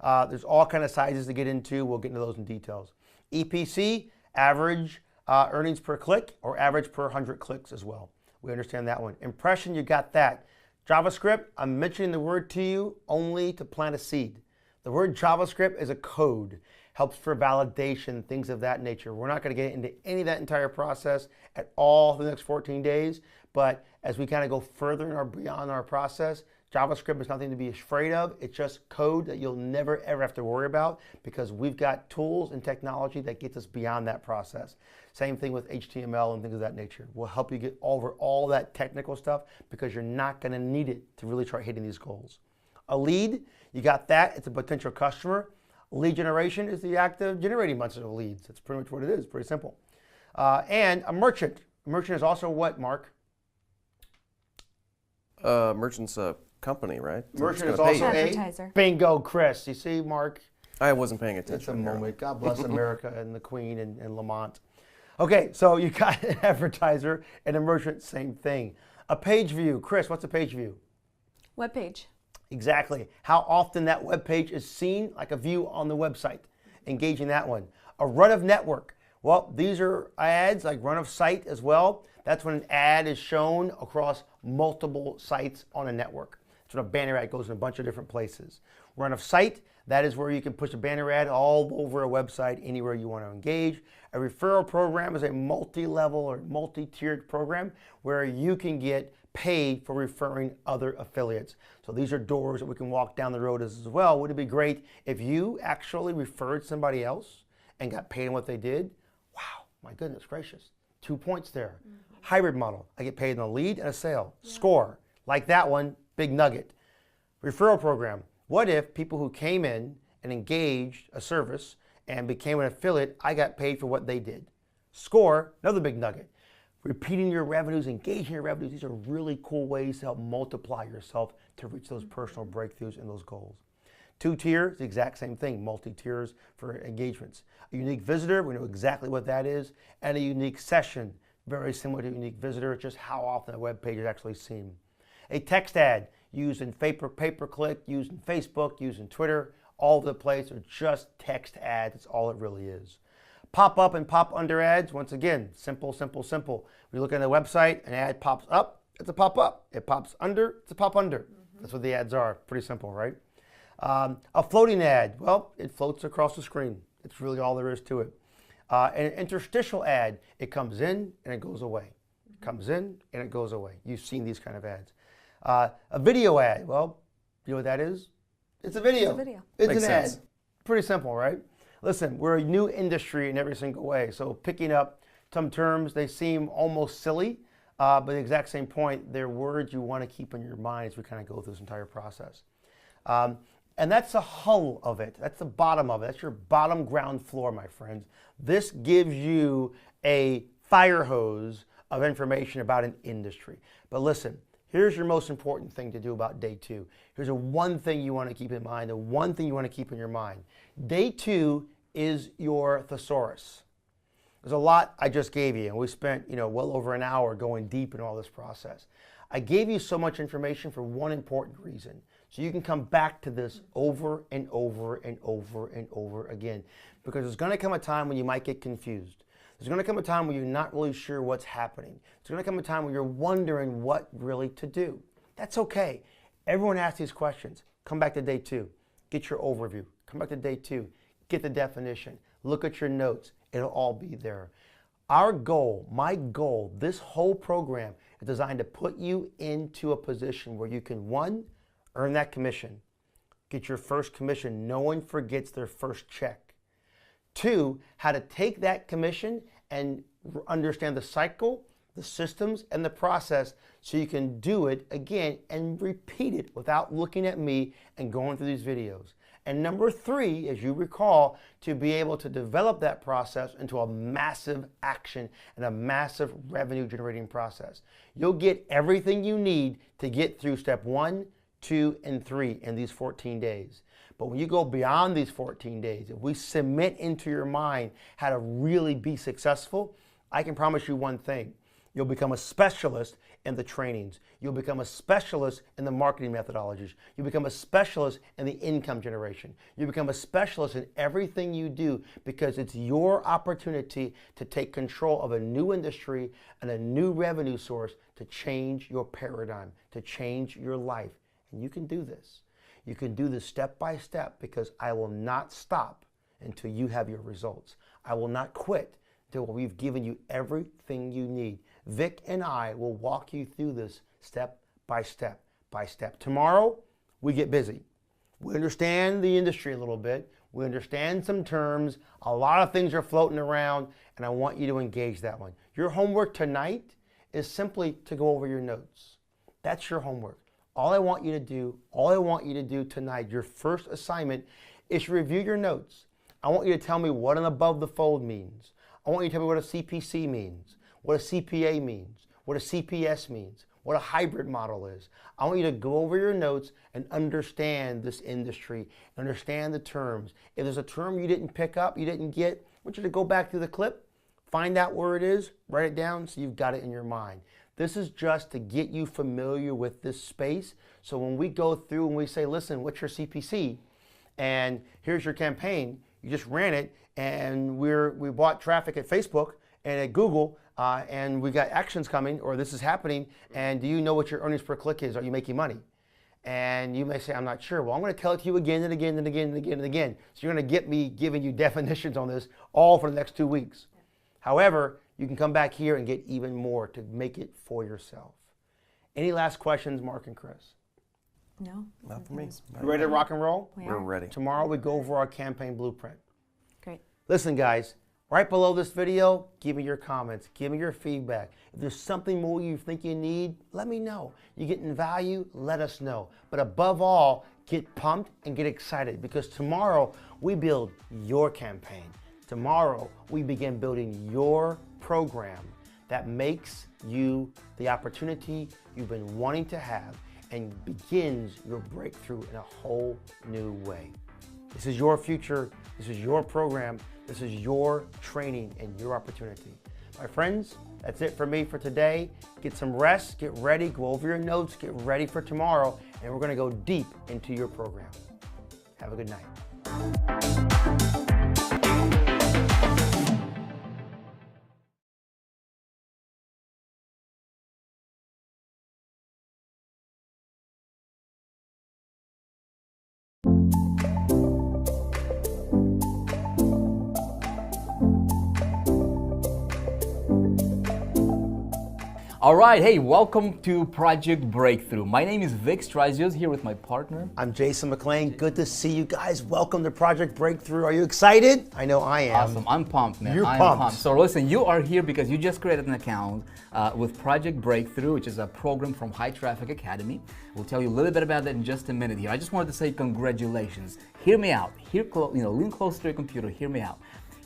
There's all kind of sizes to get into. We'll get into those in details. EPC, average earnings per click or average per 100 clicks as well. We understand that one. Impression, you got that. JavaScript, I'm mentioning the word to you only to plant a seed. The word JavaScript is a code, helps for validation, things of that nature. We're not going to get into any of that entire process at all for the next 14 days, but as we kind of go further beyond our process, JavaScript is nothing to be afraid of. It's just code that you'll never ever have to worry about because we've got tools and technology that gets us beyond that process. Same thing with HTML and things of that nature. We'll help you get over all that technical stuff because you're not going to need it to really try hitting these goals. A lead, you got that. It's a potential customer. Lead generation is the act of generating bunches of leads. That's pretty much what it is. Pretty simple. And a merchant. A merchant is also what, Mark? Merchant's a company, right? Merchant is also advertiser. Bingo, Chris. You see, Mark? I wasn't paying It's attention. a moment. God bless America and the Queen and Lamont. Okay, so you got an advertiser and a merchant, same thing. A page view. Chris, what's a page view? Web page. Exactly. How often that web page is seen, like a view on the website. Engaging that one. A run of network. Well, these are ads like run of site as well. That's when an ad is shown across multiple sites on a network. That's when a banner ad goes in a bunch of different places. Run of site, that is where you can push a banner ad all over a website, anywhere you want to engage. A referral program is a multi-level or multi-tiered program where you can get paid for referring other affiliates. So these are doors that we can walk down the road as well. Would it be great if you actually referred somebody else and got paid on what they did? Wow, my goodness gracious. 2 points there. Hybrid model, I get paid on a lead and a sale. Score, like that one, big nugget. Referral program, what if people who came in and engaged a service and became an affiliate, I got paid for what they did. Score, another big nugget. Repeating your revenues, engaging your revenues, these are really cool ways to help multiply yourself to reach those personal breakthroughs and those goals. 2 tiers, the exact same thing, multi-tiers for engagements. A unique visitor, we know exactly what that is, and a unique session, very similar to unique visitor, just how often a web page is actually seen. A text ad used in pay-per-click, used in Facebook, used in Twitter, all over the place are just text ads. That's all it really is. Pop-up and pop-under ads, once again, simple, simple, simple. When you look at the website, an ad pops up, it's a pop-up. It pops under, it's a pop-under. That's what the ads are. Pretty simple, right? A floating ad, well, it floats across the screen. It's really all there is to it. An interstitial ad, it comes in and it goes away. It comes in and it goes away. You've seen these kind of ads. A video ad, well, you know what that is? It's a video. It's a video. It's Makes an sense. ad. Pretty simple, right? Listen, we're a new industry in every single way. So picking up some terms, they seem almost silly, but the exact same point, they're words you want to keep in your mind as we kind of go through this entire process. And that's the hull of it. That's the bottom of it. That's your bottom ground floor, my friends. This gives you a fire hose of information about an industry. But listen, here's your most important thing to do about day 2. Here's the one thing you want to keep in mind, the one thing you want to keep in your mind. Day 2 is your thesaurus. There's a lot I just gave you, and we spent, well over an hour going deep in all this process. I gave you so much information for one important reason. So you can come back to this over and over and over and over again. Because there's going to come a time when you might get confused. There's going to come a time when you're not really sure what's happening. There's going to come a time when you're wondering what really to do. That's okay. Everyone asks these questions. Come back to day 2. Get your overview. Come back to day 2. Get the definition. Look at your notes. It'll all be there. Our goal, my goal, this whole program is designed to put you into a position where you can, 1, earn that commission. Get your first commission. No one forgets their first check. 2, how to take that commission and understand the cycle, the systems, and the process so you can do it again and repeat it without looking at me and going through these videos. And number 3, as you recall, to be able to develop that process into a massive action and a massive revenue generating process. You'll get everything you need to get through step 1, 2, and 3 in these 14 days. But when you go beyond these 14 days, if we cement into your mind how to really be successful, I can promise you one thing. You'll become a specialist in the trainings. You'll become a specialist in the marketing methodologies. You'll become a specialist in the income generation. You become a specialist in everything you do because it's your opportunity to take control of a new industry and a new revenue source to change your paradigm, to change your life. And you can do this. You can do this step by step because I will not stop until you have your results. I will not quit until we've given you everything you need. Vic and I will walk you through this step by step by step. Tomorrow, we get busy. We understand the industry a little bit. We understand some terms. A lot of things are floating around, and I want you to engage that one. Your homework tonight is simply to go over your notes. That's your homework. All I want you to do tonight, your first assignment, is to review your notes. I want you to tell me what an above the fold means. I want you to tell me what a CPC means, what a CPA means, what a CPS means, what a hybrid model is. I want you to go over your notes and understand this industry, understand the terms. If there's a term you didn't pick up, you didn't get, I want you to go back through the clip, find out where it is, write it down so you've got it in your mind. This is just to get you familiar with this space. So when we go through and we say, listen, what's your CPC? And here's your campaign. You just ran it, and we bought traffic at Facebook and at Google, and we got actions coming, or this is happening, and do you know what your earnings per click is? Are you making money? And you may say, I'm not sure. Well, I'm going to tell it to you again and again and again and again and again. So you're going to get me giving you definitions on this all for the next 2 weeks. However, you can come back here and get even more to make it for yourself. Any last questions, Mark and Chris? No. Not for me. You ready to rock and roll? We're ready. Tomorrow we go over our campaign blueprint. Great. Listen, guys, right below this video, give me your comments, give me your feedback. If there's something more you think you need, let me know. You getting value, let us know. But above all, get pumped and get excited because tomorrow we build your campaign. Tomorrow we begin building your program that makes you the opportunity you've been wanting to have and begins your breakthrough in a whole new way. This is your future, this is your program, this is your training and your opportunity. My friends, that's it for me for today. Get some rest, get ready, go over your notes, get ready for tomorrow, and we're going to go deep into your program. Have a good night. All right, hey, welcome to Project Breakthrough. My name is Vic Strazios, here with my partner. I'm Jason McLean. Good to see you guys. Welcome to Project Breakthrough. Are you excited? I know I am. Awesome, I'm pumped, man. You're I'm pumped. So listen, you are here because you just created an account with Project Breakthrough, which is a program from High Traffic Academy. We'll tell you a little bit about that in just a minute here. I just wanted to say congratulations. Hear me out. Lean close to your computer. Hear me out.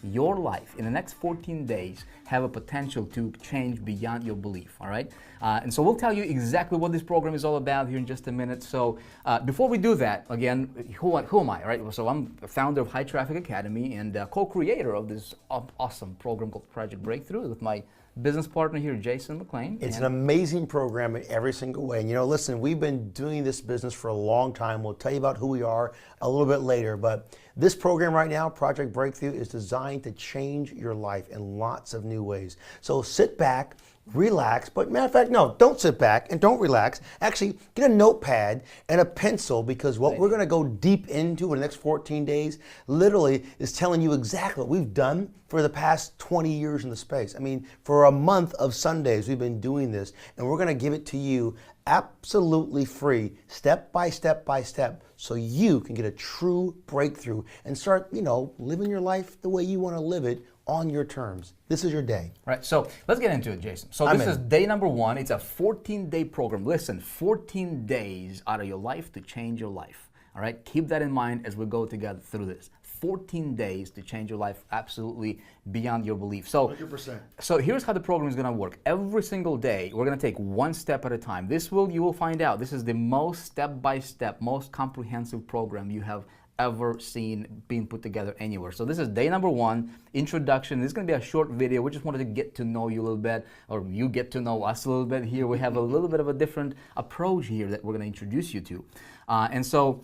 Your life in the next 14 days have a potential to change beyond your belief, all right? And so we'll tell you exactly what this program is all about here in just a minute. So before we do that, again, who am I, right? So I'm the founder of High Traffic Academy and co-creator of this awesome program called Project Breakthrough with my business partner here, Jason McLean. It's an amazing program in every single way. And listen, we've been doing this business for a long time. We'll tell you about who we are a little bit later, but this program right now, Project Breakthrough, is designed to change your life in lots of new ways. So sit back, relax, but matter of fact, no, don't sit back and don't relax. Actually, get a notepad and a pencil, because what we're gonna go deep into in the next 14 days literally is telling you exactly what we've done for the past 20 years in the space. I mean, for a month of Sundays, we've been doing this, and we're gonna give it to you absolutely free, step by step by step, so you can get a true breakthrough and start, living your life the way you wanna live it on your terms. This is your day. Right, so let's get into it, Jason. So this is day number 1. It's a 14-day program. Listen, 14 days out of your life to change your life. All right, keep that in mind as we go together through this. 14 days to change your life absolutely beyond your belief. So, 100%. So here's how the program is going to work. Every single day, we're going to take one step at a time. You will find out, this is the most step-by-step, most comprehensive program you have ever seen being put together anywhere. So this is day number 1, introduction. This is going to be a short video. We just wanted to get to know you a little bit, or you get to know us a little bit here. We have a little bit of a different approach here that we're going to introduce you to. And so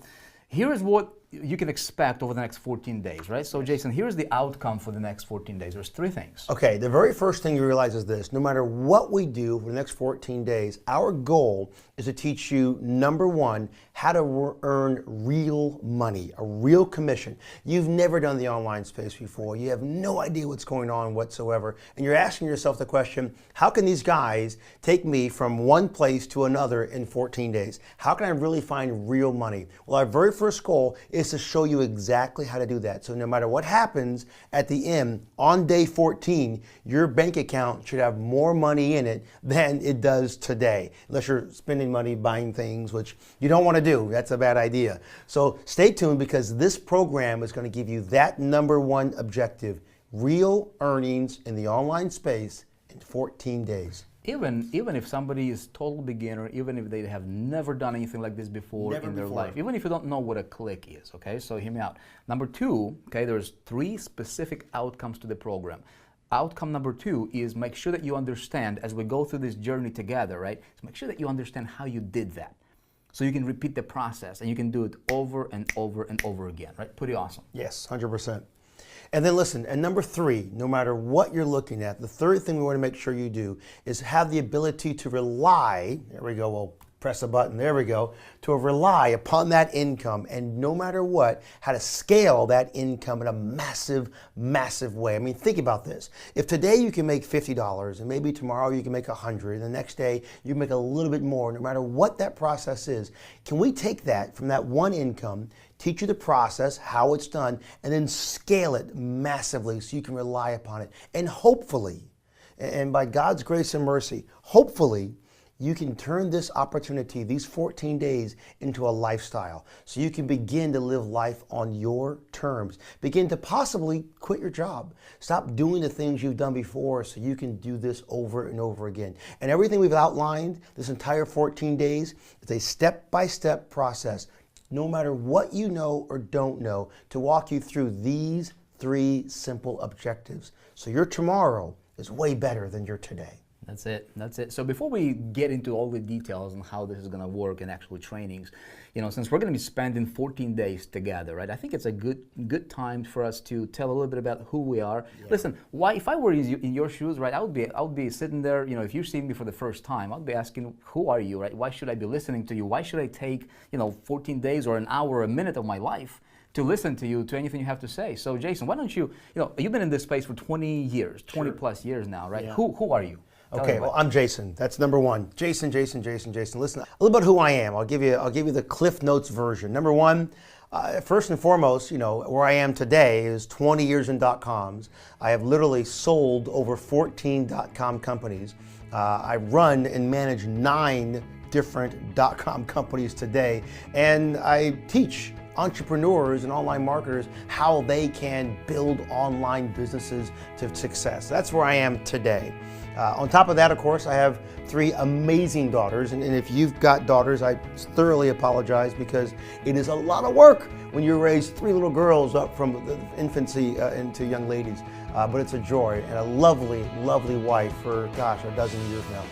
here is what you can expect over the next 14 days, right? So Jason, here's the outcome for the next 14 days. There's 3 things. Okay, the very first thing you realize is this: no matter what we do for the next 14 days, our goal is to teach you, number 1, how to earn real money, a real commission. You've never done the online space before. You have no idea what's going on whatsoever. And you're asking yourself the question, how can these guys take me from one place to another in 14 days? How can I really find real money? Well, our very first goal is to show you exactly how to do that. So no matter what happens at the end, on day 14, your bank account should have more money in it than it does today, unless you're spending money buying things, which you don't want to do. That's a bad idea. So stay tuned, because this program is going to give you that number 1 objective: real earnings in the online space in 14 days. Even if somebody is total beginner, even if they have never done anything like this before in their life, even if you don't know what a click is, okay? So hear me out. Number 2, okay, there's 3 specific outcomes to the program. Outcome number 2 is make sure that you understand, as we go through this journey together, right? So make sure that you understand how you did that, so you can repeat the process and you can do it over and over and over again, right? Pretty awesome. Yes, 100%. And then listen, and number 3, no matter what you're looking at, the third thing we want to make sure you do is have the ability to rely, there we go, we'll press a button, there we go, to rely upon that income, and no matter what, how to scale that income in a massive, massive way. I mean, think about this. If today you can make $50, and maybe tomorrow you can make $100, and the next day you make a little bit more, no matter what that process is, can we take that from that one income, teach you the process, how it's done, and then scale it massively so you can rely upon it? And hopefully, and by God's grace and mercy, hopefully, you can turn this opportunity, these 14 days, into a lifestyle. So you can begin to live life on your terms. Begin to possibly quit your job. Stop doing the things you've done before so you can do this over and over again. And everything we've outlined this entire 14 days is a step-by-step process, no matter what you know or don't know, to walk you through these 3 simple objectives. So your tomorrow is way better than your today. That's it. That's it. So before we get into all the details on how this is going to work and actual trainings, since we're going to be spending 14 days together, right? I think it's a good time for us to tell a little bit about who we are. Yeah. Listen, if I were in your shoes, right? I would be sitting there. If you see me for the first time, I'd be asking, who are you, right? Why should I be listening to you? Why should I take 14 days or an hour or a minute of my life to listen to you, to anything you have to say? So Jason, why don't you've been in this space for 20 years, 20 plus years now, right? Yeah. Who are you? Okay, well, I'm Jason. That's number one. Jason. Listen, a little about who I am. I'll give you the Cliff Notes version. Number one, first and foremost, where I am today is 20 years in .coms. I have literally sold over 14 .com companies. I run and manage 9 different .com companies today, and I teach entrepreneurs and online marketers how they can build online businesses to success. That's where I am today. On top of that, of course, I have 3 amazing daughters, and if you've got daughters, I thoroughly apologize, because it is a lot of work when you raise 3 little girls up from the infancy into young ladies, but it's a joy, and a lovely, lovely wife for, gosh, a dozen years now.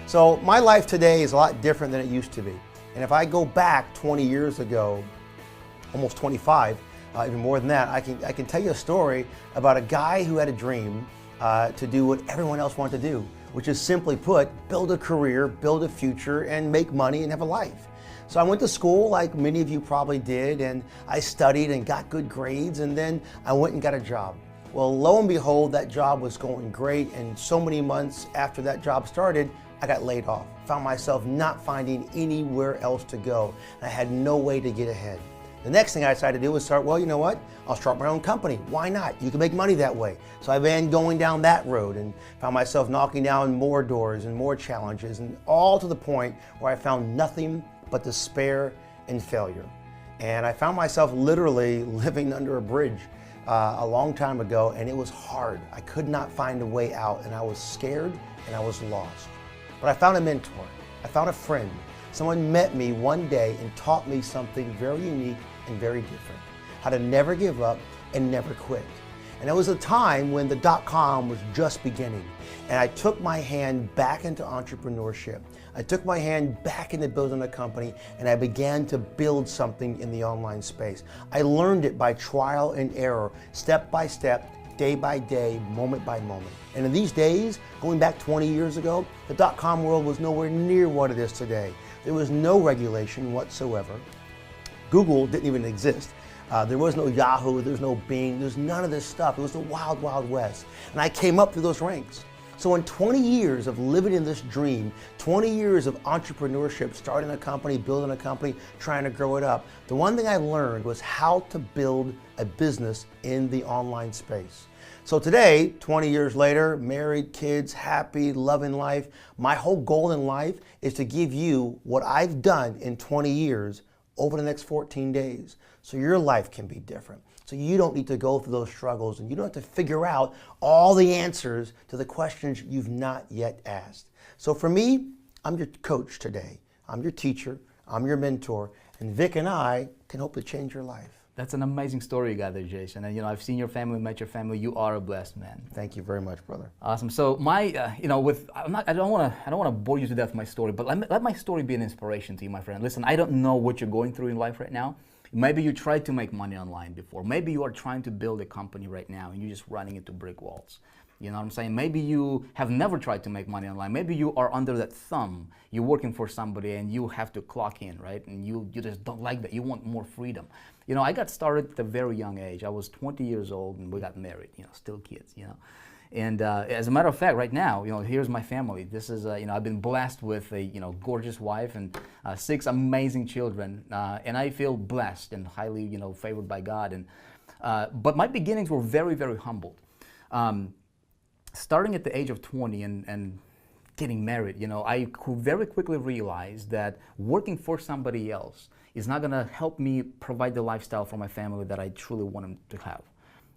So my life today is a lot different than it used to be, and if I go back 20 years ago, almost 25, even more than that, I can tell you a story about a guy who had a dream to do what everyone else wanted to do, which is, simply put, build a career, build a future, and make money and have a life. So I went to school like many of you probably did, and I studied and got good grades, and then I went and got a job. Well, lo and behold, that job was going great, and so many months after that job started, I got laid off. Found myself not finding anywhere else to go, and I had no way to get ahead. The next thing I decided to do was start, well, you know what? I'll start my own company. Why not? You can make money that way. So I began going down that road and found myself knocking down more doors and more challenges, and all to the point where I found nothing but despair and failure. And I found myself literally living under a bridge a long time ago, and it was hard. I could not find a way out, and I was scared and I was lost. But I found a mentor. I found a friend. Someone met me one day and taught me something very unique and very different: how to never give up and never quit. And it was a time when the .com was just beginning, and I took my hand back into entrepreneurship. I took my hand back into building a company, and I began to build something in the online space. I learned it by trial and error, step by step, day by day, moment by moment. And in these days, going back 20 years ago, the .com world was nowhere near what it is today. There was no regulation whatsoever. Google didn't even exist. There was no Yahoo, there was no Bing, there's none of this stuff. It was the wild, wild west. And I came up through those ranks. So in 20 years of living in this dream, 20 years of entrepreneurship, starting a company, building a company, trying to grow it up, the one thing I learned was how to build a business in the online space. So today, 20 years later, married, kids, happy, loving life, my whole goal in life is to give you what I've done in 20 years over the next 14 days, so your life can be different. So you don't need to go through those struggles, and you don't have to figure out all the answers to the questions you've not yet asked. So for me, I'm your coach today. I'm your teacher, I'm your mentor, and Vic and I can hopefully change your life. That's an amazing story you got there, Jason. And I've seen your family, met your family. You are a blessed man. Thank you very much, brother. Awesome. So I don't want to bore you to death with my story, but let my story be an inspiration to you, my friend. Listen, I don't know what you're going through in life right now. Maybe you tried to make money online before. Maybe you are trying to build a company right now and you're just running into brick walls. You know what I'm saying? Maybe you have never tried to make money online. Maybe you are under that thumb. You're working for somebody and you have to clock in, right? And you just don't like that. You want more freedom. I got started at a very young age. I was 20 years old and we got married, still kids, And as a matter of fact, right now, here's my family. This is, I've been blessed with a, gorgeous wife and 6 amazing children. And I feel blessed and highly, favored by God. And but my beginnings were very, very humbled. Starting at the age of 20 and getting married, I very quickly realized that working for somebody else is not going to help me provide the lifestyle for my family that I truly want them to have.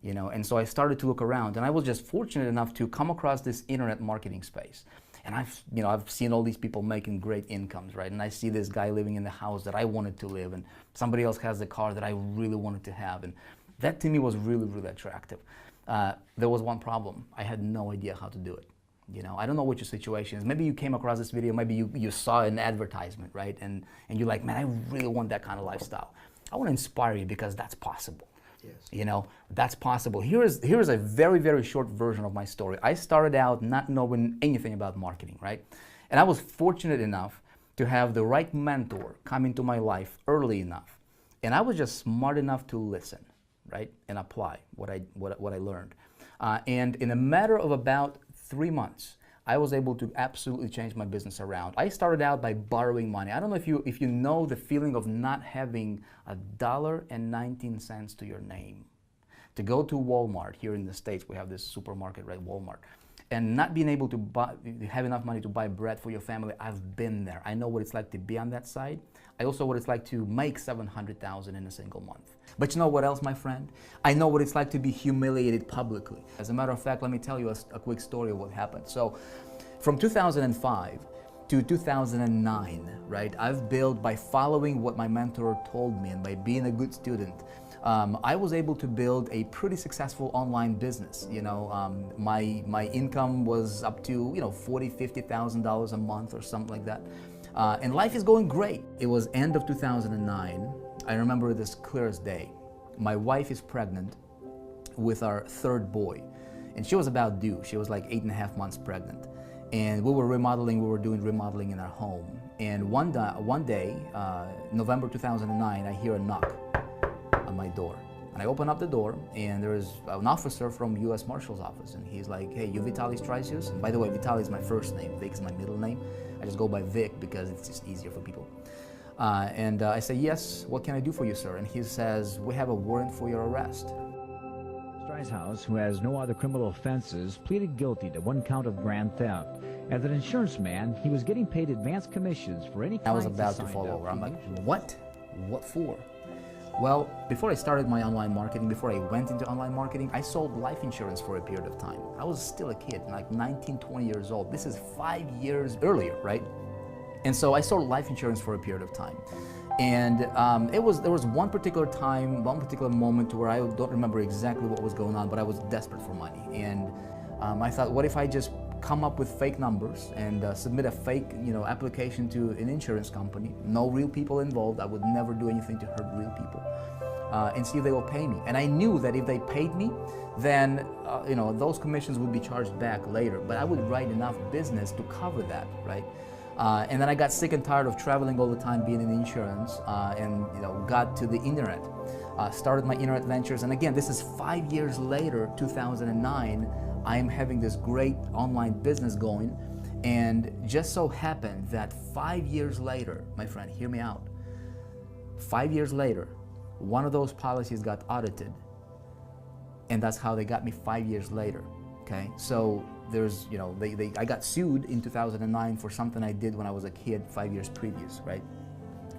And so I started to look around, and I was just fortunate enough to come across this internet marketing space. And I've seen all these people making great incomes, right? And I see this guy living in the house that I wanted to live, and somebody else has the car that I really wanted to have. And that to me was really, really attractive. There was one problem. I had no idea how to do it. You know, I don't know what your situation is. Maybe you came across this video, maybe you saw an advertisement, right? And you're like, man, I really want that kind of lifestyle. I want to inspire you because that's possible. Yes. You know, that's possible. Here's a very, very short version of my story. I started out not knowing anything about marketing, right? And I was fortunate enough to have the right mentor come into my life early enough. And I was just smart enough to listen, right? And apply what I learned. And in a matter of about 3 months, I was able to absolutely change my business around. I started out by borrowing money. I don't know if you know the feeling of not having $1.19 to your name. To go to Walmart, here in the States, we have this supermarket, right, Walmart, and not being able to have enough money to buy bread for your family. I've been there. I know what it's like to be on that side. I also know what it's like to make $700,000 in a single month. But you know what else, my friend? I know what it's like to be humiliated publicly. As a matter of fact, let me tell you a quick story of what happened. So, from 2005 to 2009, right, I've built, by following what my mentor told me and by being a good student, I was able to build a pretty successful online business. You know, my income was up to, you know, $40,000, $50,000 a month or something like that. And life is going great. It was end of 2009. I remember this clear as day. My wife is pregnant with our third boy, and she was about due. She was like 8.5 months pregnant. And we were doing remodeling in our home. And one day, November 2009, I hear a knock on my door. And I open up the door, and there is an officer from U.S. Marshal's office, and he's like, hey, you Vitalis Strisius? And by the way, Vitaly is my first name, Vic is my middle name. I just go by Vic because it's just easier for people. I say, yes, what can I do for you, sir? And he says, we have a warrant for your arrest. House, who has no other criminal offenses, pleaded guilty to 1 count of grand theft. As an insurance man, he was getting paid advance commissions for any clients. I was about to fall over. I'm like, what? What for? Well, before I started my online marketing, before I went into online marketing, I sold life insurance for a period of time. I was still a kid, like 19, 20 years old. This is 5 years earlier, right? And so I sold life insurance for a period of time. And there was one particular time, one particular moment where I don't remember exactly what was going on, but I was desperate for money. And I thought, what if I just come up with fake numbers and submit a fake, application to an insurance company? No real people involved. I would never do anything to hurt real people, and see if they will pay me. And I knew that if they paid me, then those commissions would be charged back later. But I would write enough business to cover that, right? And then I got sick and tired of traveling all the time, being in insurance, and got to the internet. Started my internet ventures, and again, this is 5 years later, 2009. I am having this great online business going, and just so happened that 5 years later, my friend, hear me out. 5 years later, one of those policies got audited, and that's how they got me 5 years later. Okay, so there's, I got sued in 2009 for something I did when I was a kid 5 years previous, right?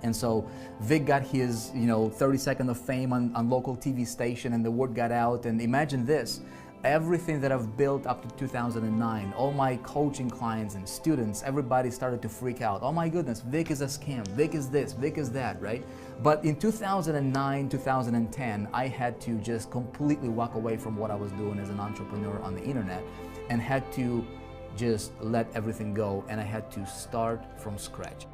And so Vic got his, 30 seconds of fame on local TV station, and the word got out. And imagine this, everything that I've built up to 2009, all my coaching clients and students, everybody started to freak out. Oh my goodness, Vic is a scam, Vic is this, Vic is that, right? But in 2009, 2010, I had to just completely walk away from what I was doing as an entrepreneur on the internet and had to just let everything go, and I had to start from scratch.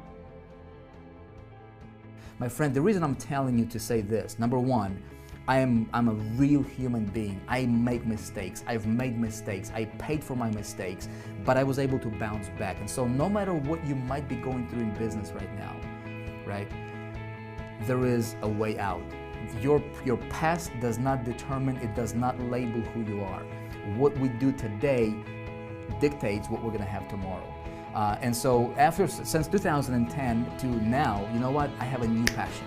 My friend, the reason I'm telling you to say this, number one, I'm a real human being. I make mistakes. I've made mistakes. I paid for my mistakes, but I was able to bounce back. And so no matter what you might be going through in business right now, right, there is a way out. Your past does not determine, it does not label who you are. What we do today dictates what we're going to have tomorrow. And so since 2010 to now, you know what? I have a new passion.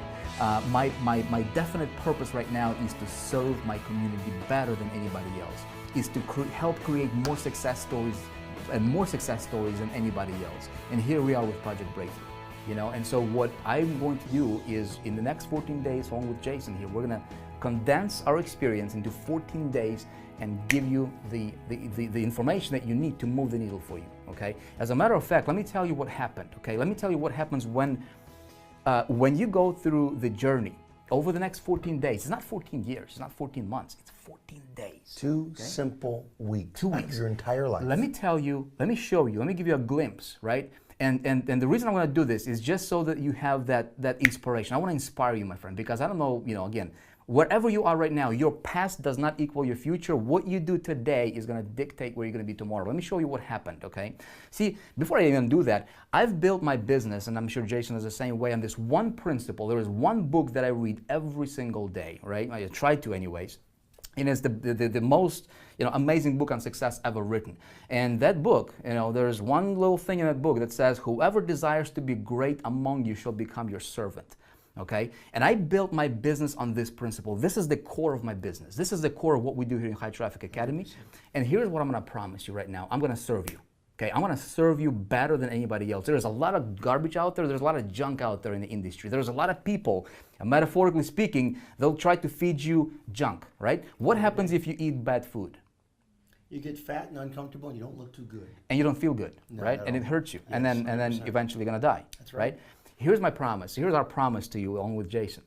My definite purpose right now is to serve my community better than anybody else, is to help create more success stories than anybody else. And here we are with Project Breakthrough. And so what I'm going to do is, in the next 14 days, along with Jason here, we're going to condense our experience into 14 days and give you the information that you need to move the needle for you, okay? As a matter of fact, let me tell you what happened, okay? Let me tell you what happens when you go through the journey over the next 14 days. It's not 14 years, it's not 14 months, it's 14 days. 2 simple weeks. 2 weeks. Your entire life. Let me tell you, let me show you, let me give you a glimpse, right? And the reason I want to do this is just so that you have that inspiration. I want to inspire you, my friend, because I don't know, again, wherever you are right now, your past does not equal your future. What you do today is going to dictate where you're going to be tomorrow. Let me show you what happened, okay? See, before I even do that, I've built my business, and I'm sure Jason is the same way, on this one principle. There is one book that I read every single day, right? I try to anyways. And it's the most amazing book on success ever written. And that book, there's one little thing in that book that says, whoever desires to be great among you shall become your servant. Okay? And I built my business on this principle. This is the core of my business. This is the core of what we do here in High Traffic Academy. And here's what I'm going to promise you right now. I'm going to serve you. Okay, I'm going to serve you better than anybody else. There's a lot of garbage out there. There's a lot of junk out there in the industry. There's a lot of people, metaphorically speaking, they'll try to feed you junk, right? What happens if you eat bad food? You get fat and uncomfortable and you don't look too good. And you don't feel good, right? And it hurts you. Yes, and then eventually you're going to die. That's right. Here's my promise. Here's our promise to you, along with Jason.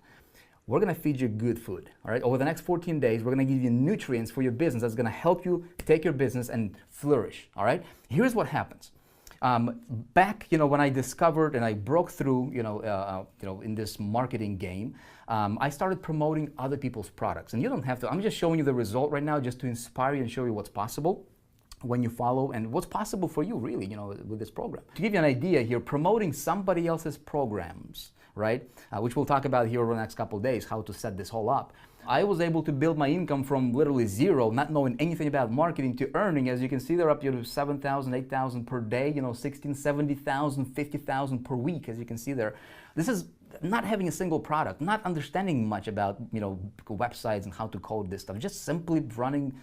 We're going to feed you good food, all right? Over the next 14 days, we're going to give you nutrients for your business that's going to help you take your business and flourish, all right? Here's what happens. Back, when I discovered and I broke through, in this marketing game, I started promoting other people's products. And you don't have to. I'm just showing you the result right now just to inspire you and show you what's possible when you follow and what's possible for you, really, with this program. To give you an idea here, promoting somebody else's programs, right, which we'll talk about here over the next couple of days, how to set this whole up. I was able to build my income from literally zero, not knowing anything about marketing, to earning, as you can see, they're up to 7,000, 8,000 per day, 16, 70,000, 50,000 per week, as you can see there. This is not having a single product, not understanding much about, websites and how to code this stuff, just simply running,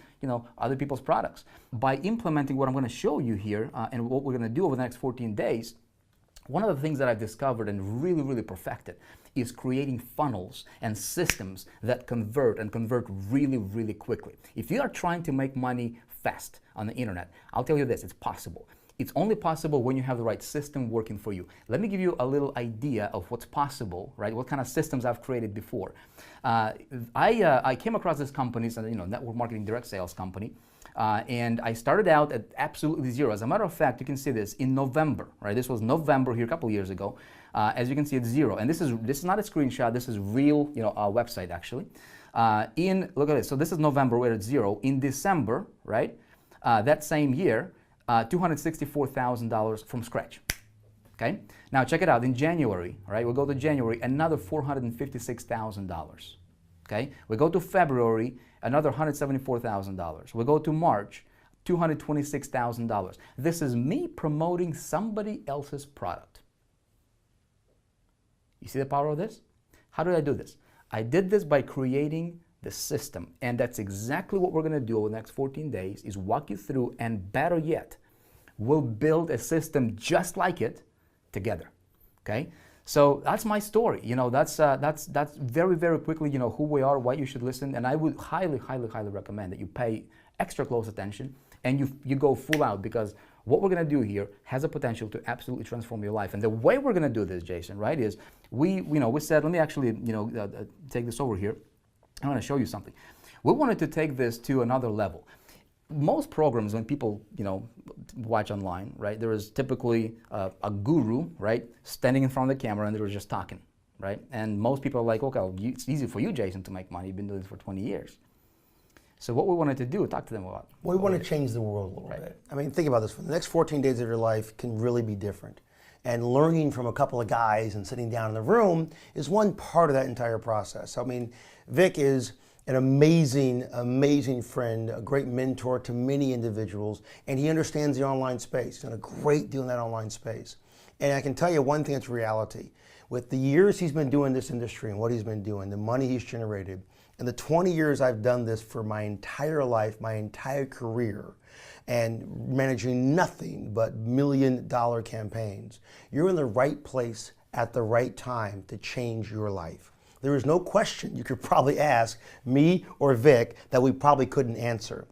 other people's products. By implementing what I'm going to show you here and what we're going to do over the next 14 days, one of the things that I've discovered and really, really perfected is creating funnels and systems that convert really, really quickly. If you are trying to make money fast on the internet, I'll tell you this, it's possible. It's only possible when you have the right system working for you. Let me give you a little idea of what's possible, right? What kind of systems I've created before. I came across this company, it's a network marketing direct sales company. And I started out at absolutely zero. As a matter of fact, you can see this in November, right? This was November here a couple of years ago. As you can see, it's zero. And this is not a screenshot. This is real, our website actually. Look at this. So this is November where it's zero. In December, right? That same year, $264,000 from scratch. Okay. Now check it out. In January, right? We'll go to January, another $456,000. Okay. We go to February, another $174,000. We go to March, $226,000. This is me promoting somebody else's product. You see the power of this? How did I do this? I did this by creating the system, and that's exactly what we're going to do over the next 14 days, is walk you through, and better yet, we'll build a system just like it together. Okay? So that's my story. That's very, very quickly, who we are, why you should listen. And I would highly, highly, highly recommend that you pay extra close attention and you go full out, because what we're going to do here has a potential to absolutely transform your life. And the way we're going to do this, Jason, right, is we said, let me actually, take this over here. I want to show you something. We wanted to take this to another level. Most programs, when people, watch online, right, there is typically a guru, right, standing in front of the camera, and they were just talking, right? And most people are like, okay, well, it's easy for you, Jason, to make money. You've been doing this for 20 years. So what we wanted to do, talk to them about. We want to change the world a little bit. I mean, think about this. For the next 14 days of your life can really be different. And learning from a couple of guys and sitting down in the room is one part of that entire process. I mean, Vic is an amazing, amazing friend, a great mentor to many individuals, and he understands the online space. He's done a great deal in that online space. And I can tell you one thing that's reality. With the years he's been doing this industry and what he's been doing, the money he's generated, and the 20 years I've done this for my entire life, my entire career, and managing nothing but million-dollar campaigns, you're in the right place at the right time to change your life. There is no question you could probably ask me or Vic that we probably couldn't answer.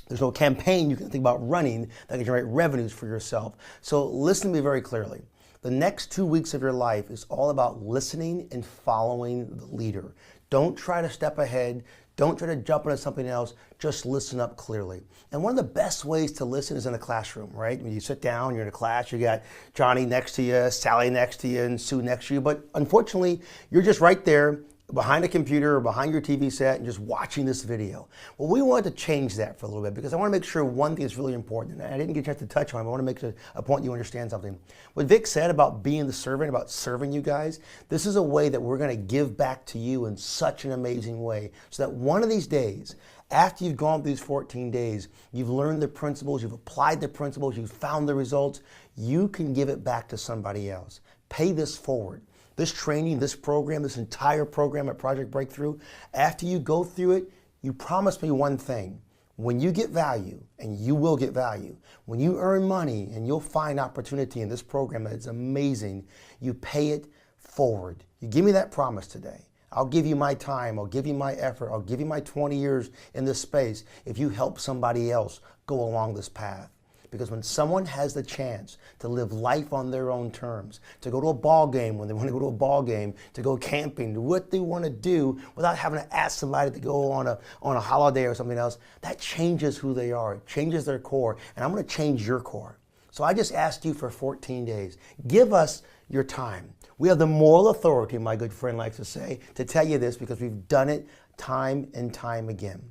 There's no campaign you can think about running that can generate revenues for yourself. So listen to me very clearly. The next 2 weeks of your life is all about listening and following the leader. Don't try to step ahead. Don't try to jump into something else. Just listen up clearly. And one of the best ways to listen is in a classroom, right? When you sit down, you're in a class, you got Johnny next to you, Sally next to you, and Sue next to you. But unfortunately, you're just right there behind a computer or behind your TV set and just watching this video. Well, we wanted to change that for a little bit because I want to make sure one thing is really important. And I didn't get a chance to touch on it. I want to make a point you understand something. What Vic said about being the servant, about serving you guys, this is a way that we're going to give back to you in such an amazing way so that one of these days, after you've gone through these 14 days, you've learned the principles, you've applied the principles, you've found the results, you can give it back to somebody else. Pay this forward. This training, this program, this entire program at Project Breakthrough, after you go through it, you promise me one thing. When you get value, and you will get value, when you earn money and you'll find opportunity in this program that is amazing, you pay it forward. You give me that promise today. I'll give you my time, I'll give you my effort, I'll give you my 20 years in this space if you help somebody else go along this path. Because when someone has the chance to live life on their own terms, to go to a ball game when they want to go to a ball game, to go camping, to what they want to do without having to ask somebody to go on a holiday or something else, that changes who they are, it changes their core, and I'm going to change your core. So I just asked you for 14 days. Give us your time. We have the moral authority, my good friend likes to say, to tell you this because we've done it time and time again.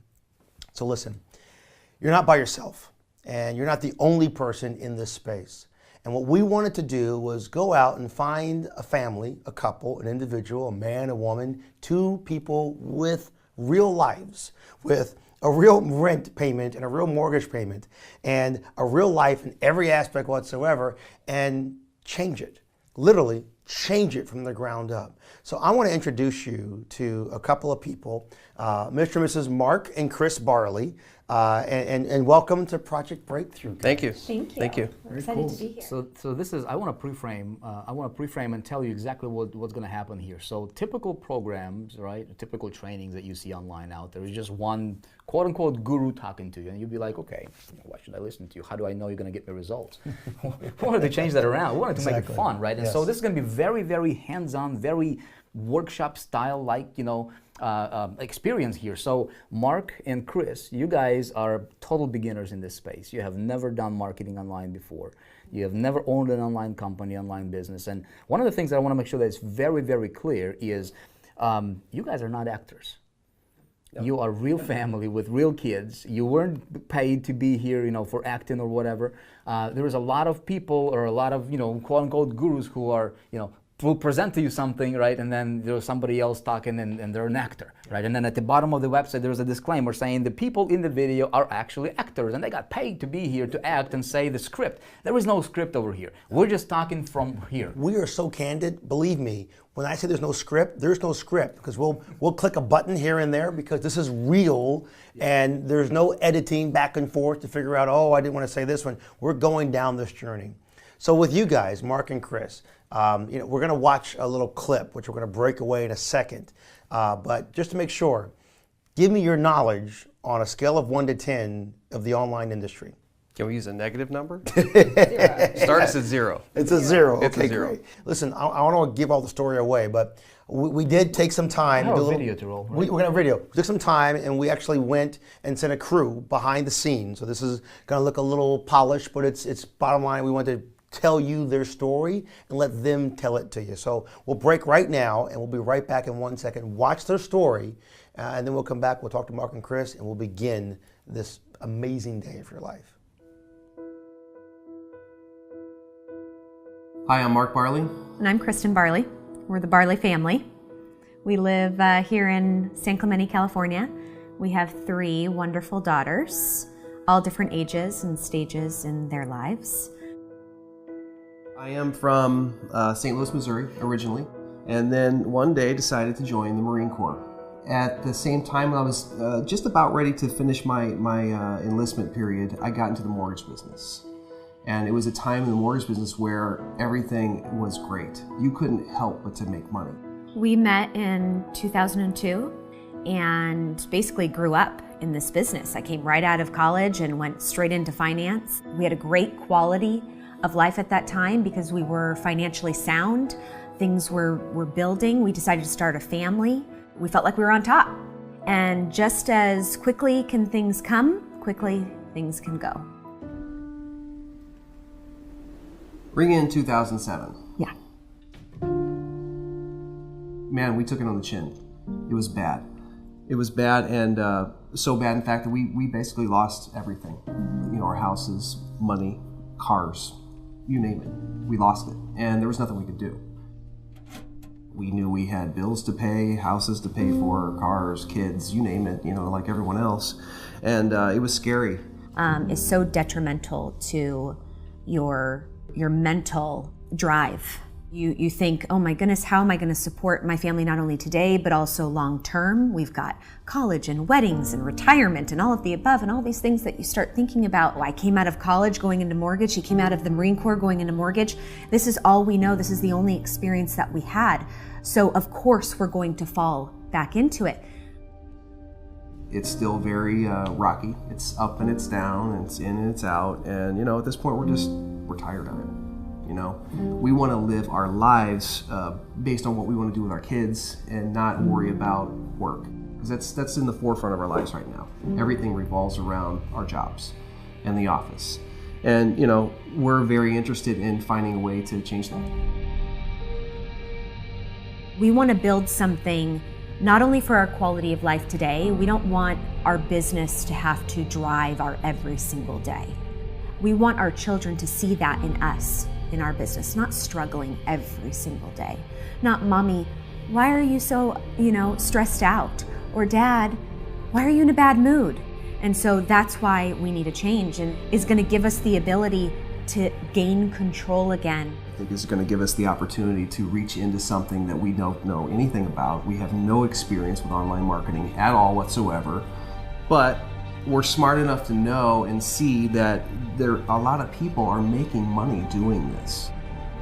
So listen, you're not by yourself. And you're not the only person in this space. And what we wanted to do was go out and find a family, a couple, an individual, a man, a woman, two people with real lives, with a real rent payment and a real mortgage payment and a real life in every aspect whatsoever, and change it. Literally change it from the ground up. So I want to introduce you to a couple of people, Mr. and Mrs. Mark and Chris Barley, and welcome to Project Breakthrough. Guys. Thank you. Thank you. Thank you. We're excited to be here. So this is, I want to pre-frame and tell you exactly what's going to happen here. So typical programs, right, typical trainings that you see online out there is just one quote-unquote guru talking to you, and you'd be like, okay, why should I listen to you? How do I know you're going to get me results? We wanted to change that around. We wanted to make it fun, right? And so this is going to be very, very hands-on, very workshop style, like, experience here. So Mark and Chris, you guys are total beginners in this space. You have never done marketing online before. You have never owned an online company, online business. And one of the things that I want to make sure that it's very, very clear is you guys are not actors. Yep. You are real family with real kids. You weren't paid to be here, for acting or whatever. There is a lot of people or a lot of, quote unquote gurus who are, will present to you something, right? And then there's somebody else talking and they're an actor, right? And then at the bottom of the website, there's a disclaimer saying the people in the video are actually actors and they got paid to be here to act and say the script. There is no script over here. We're just talking from here. We are so candid, believe me, when I say there's no script, there's no script because we'll click a button here and there because this is real and there's no editing back and forth to figure out, oh, I didn't want to say this one. We're going down this journey. So with you guys, Mark and Chris, we're going to watch a little clip, which we're going to break away in a second. But just to make sure, give me your knowledge on a scale of 1 to 10 of the online industry. Can we use a negative number? 0. Start us at 0. It's a 0. It's okay, a 0. Great. Listen, I don't want to give all the story away, but we did take some time. I have a video to roll. Right? We're going to have video. We took some time and we actually went and sent a crew behind the scenes. So this is going to look a little polished, but it's bottom line. We want to tell you their story and let them tell it to you. So we'll break right now and we'll be right back in 1 second. Watch their story and then we'll come back. We'll talk to Mark and Chris and we'll begin this amazing day of your life. Hi, I'm Mark Barley. And I'm Kristen Barley. We're the Barley family. We live here in San Clemente, California. We have 3 wonderful daughters, all different ages and stages in their lives. I am from St. Louis, Missouri, originally, and then one day decided to join the Marine Corps. At the same time, I was just about ready to finish my enlistment period. I got into the mortgage business. And it was a time in the mortgage business where everything was great. You couldn't help but to make money. We met in 2002 and basically grew up in this business. I came right out of college and went straight into finance. We had a great quality of life at that time because we were financially sound. Things were building. We decided to start a family. We felt like we were on top. And just as quickly can things come, quickly things can go. Ring in 2007. Yeah. Man, we took it on the chin. It was bad. It was bad, and so bad, in fact, that we basically lost everything. You know, our houses, money, cars, you name it. We lost it, and there was nothing we could do. We knew we had bills to pay, houses to pay for, cars, kids, you name it, you know, like everyone else. And it was scary. Is so detrimental to your mental drive. You think, oh my goodness, how am I going to support my family not only today, but also long term? We've got college and weddings and retirement and all of the above and all these things that you start thinking about. I came out of college going into mortgage. He came out of the Marine Corps going into mortgage. This is all we know. This is the only experience that we had. So of course we're going to fall back into it. It's still very rocky. It's up and it's down, it's in and it's out. And you know, at this point we're tired of it. You know, we want to live our lives based on what we want to do with our kids and not worry about work, because that's in the forefront of our lives right now. Everything revolves around our jobs and the office, and you know, we're very interested in finding a way to change that. We want to build something not only for our quality of life today. We don't want our business to have to drive our every single day. We want our children to see that in us, in our business, not struggling every single day. Not, Mommy, why are you so, stressed out? Or Dad, why are you in a bad mood? And so that's why we need a change, and is going to give us the ability to gain control again. I think it's going to give us the opportunity to reach into something that we don't know anything about. We have no experience with online marketing at all whatsoever, but we're smart enough to know and see that a lot of people are making money doing this.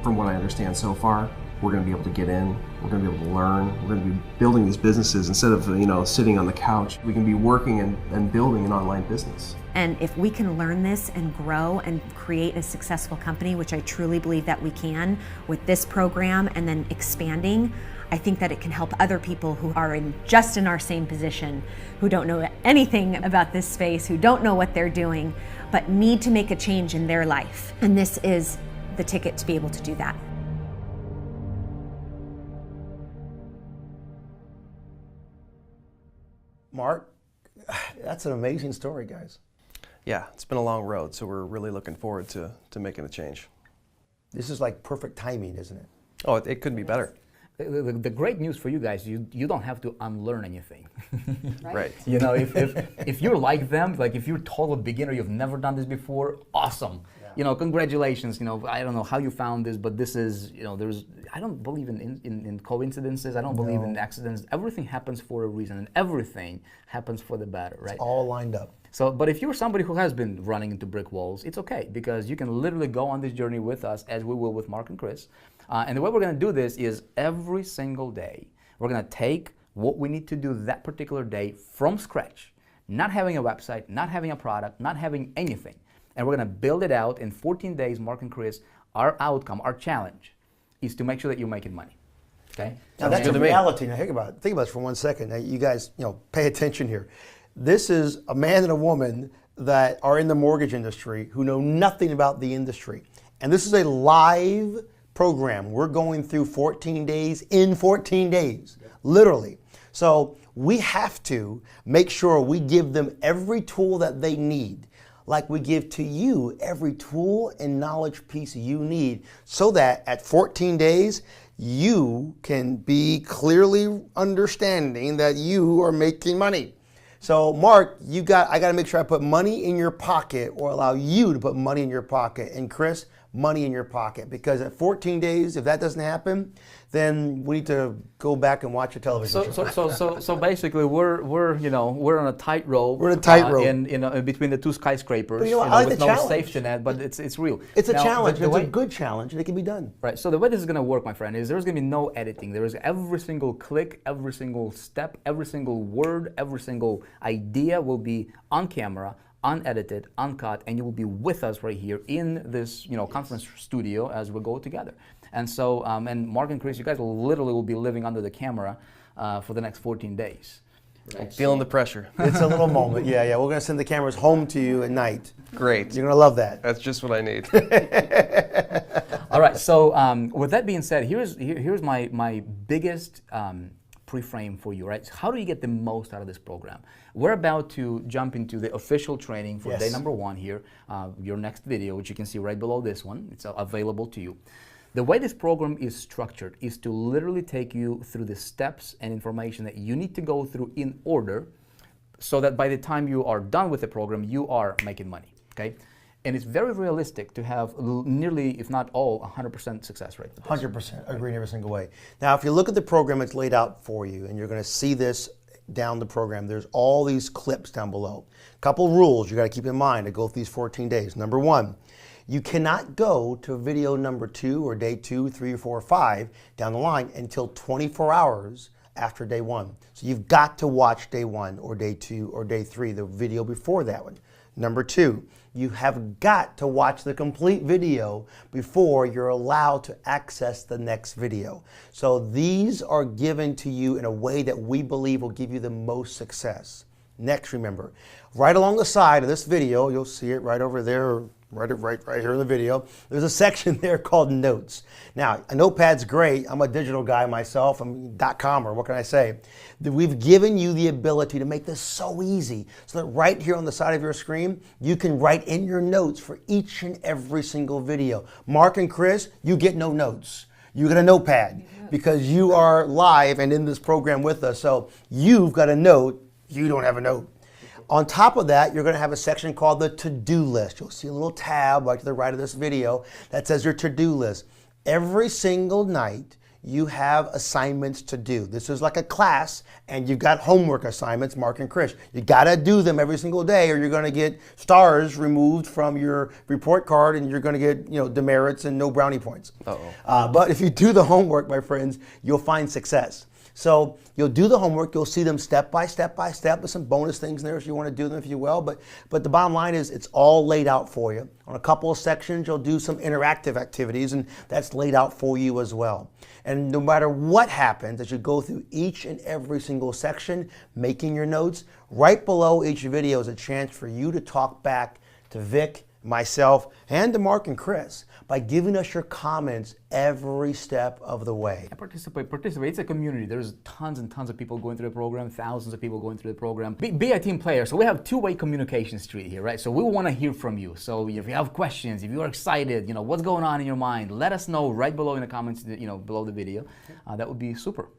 From what I understand so far, we're going to be able to get in, we're going to be able to learn, we're going to be building these businesses instead of sitting on the couch. We can be working and building an online business. And if we can learn this and grow and create a successful company, which I truly believe that we can with this program and then expanding, I think that it can help other people who are just in our same position, who don't know anything about this space, who don't know what they're doing, but need to make a change in their life. And this is the ticket to be able to do that. Mark, that's an amazing story, guys. Yeah, it's been a long road, so we're really looking forward to making a change. This is like perfect timing, isn't it? Oh, it couldn't be better. The great news for you guys, you don't have to unlearn anything. Right. If you're like them, like if you're total beginner, you've never done this before, awesome. Yeah. Congratulations. I don't know how you found this, but this is, I don't believe in coincidences. I don't believe in accidents. Everything happens for a reason, and everything happens for the better, right? It's all lined up. So, but if you're somebody who has been running into brick walls, it's okay, because you can literally go on this journey with us, as we will with Mark and Chris. And the way we're going to do this is every single day, we're going to take what we need to do that particular day from scratch, not having a website, not having a product, not having anything. And we're going to build it out in 14 days, Mark and Chris. Our outcome, our challenge, is to make sure that you're making money. Okay? Now that's a reality. Now think about this for 1 second. Now you guys, pay attention here. This is a man and a woman that are in the mortgage industry who know nothing about the industry. And this is a live program. We're going through 14 days in 14 days, literally. So we have to make sure we give them every tool that they need, like we give to you every tool and knowledge piece you need, so that at 14 days, you can be clearly understanding that you are making money. So Mark, I got to make sure I put money in your pocket, or allow you to put money in your pocket. And Chris, money in your pocket, because at 14 days, if that doesn't happen, then we need to go back and watch a television show. So basically, we're on a tightrope. We're on a tightrope in between the two skyscrapers. But I like with the no challenge. safety net, but it's real. It's a challenge. It's a good challenge, and it can be done. Right. So the way this is going to work, my friend, is there's going to be no editing. There is every single click, every single step, every single word, every single idea will be on camera, unedited, uncut, and you will be with us right here in this, conference studio as we go together. And so, and Mark and Chris, you guys literally will be living under the camera for the next 14 days. I'm feeling the pressure. It's a little moment. Yeah. We're going to send the cameras home to you at night. Great. You're going to love that. That's just what I need. All right. So with that being said, here's my biggest pre-frame for you, right? How do you get the most out of this program? We're about to jump into the official training for day number 1 here, your next video, which you can see right below this one. It's available to you. The way this program is structured is to literally take you through the steps and information that you need to go through in order so that by the time you are done with the program, you are making money, okay? And it's very realistic to have nearly, if not all, 100% success rate. 100%. Agree in every single way. Now, if you look at the program, it's laid out for you, and you're going to see this down the program. There's all these clips down below. Couple rules you got to keep in mind to go through these 14 days. Number 1, you cannot go to video number 2 or day 2, 3, 4, 5 down the line until 24 hours after day 1. So you've got to watch day 1 or day 2 or day 3, the video before that one. Number 2, you have got to watch the complete video before you're allowed to access the next video. So these are given to you in a way that we believe will give you the most success. Next, remember, right along the side of this video, you'll see it right over there, right here in the video, there's a section there called Notes. Now, a notepad's great. I'm a digital guy myself. I'm .com-er, what can I say? We've given you the ability to make this so easy so that right here on the side of your screen, you can write in your notes for each and every single video. Mark and Chris, you get no notes. You get a notepad because you are live and in this program with us. So you've got a note, you don't have a note. On top of that, you're going to have a section called the to-do list. You'll see a little tab right to the right of this video that says your to-do list. Every single night, you have assignments to do. This is like a class, and you've got homework assignments, Mark and Chris. You got to do them every single day, or you're going to get stars removed from your report card, and you're going to get demerits and no brownie points. But if you do the homework, my friends, you'll find success. So you'll do the homework, you'll see them step by step with some bonus things in there if you want to do them, if you will. But the bottom line is it's all laid out for you. On a couple of sections, you'll do some interactive activities, and that's laid out for you as well. And no matter what happens as you go through each and every single section, making your notes, right below each video is a chance for you to talk back to Vic, myself, and to Mark and Chris by giving us your comments every step of the way. Participate. It's a community. There's tons and tons of people going through the program, thousands of people going through the program. Be a team player. So we have two-way communication street here, right? So we want to hear from you. So if you have questions, if you are excited, what's going on in your mind, let us know right below in the comments, below the video. That would be super.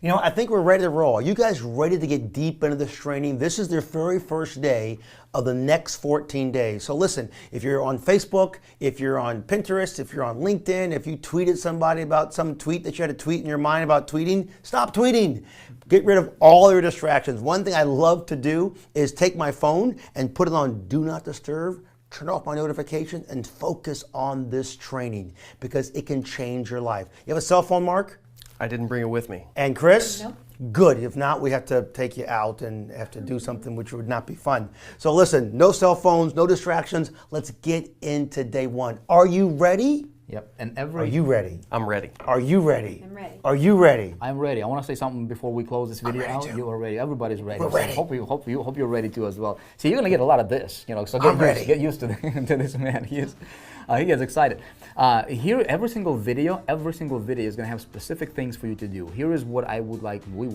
I think we're ready to roll. Are you guys ready to get deep into this training? This is their very first day of the next 14 days. So listen, if you're on Facebook, if you're on Pinterest, if you're on LinkedIn, if you tweeted somebody about some tweet that you had a tweet in your mind about tweeting, stop tweeting. Get rid of all your distractions. One thing I love to do is take my phone and put it on Do Not Disturb, turn off my notifications, and focus on this training because it can change your life. You have a cell phone, Mark? I didn't bring it with me. And Chris? No. Good. If not, we have to take you out and have to do something which would not be fun. So listen, no cell phones, no distractions. Let's get into day 1. Are you ready? Yep. And Are you ready? I'm ready. Are you ready? I'm ready. Are you ready? I'm ready. I want to say something before we close this video out. too. You are ready. Everybody's ready. We're ready. So hope you're ready too as well. See, you're gonna get a lot of this, So get used to this man. He gets excited. Here, every single video is gonna have specific things for you to do. Here is what we would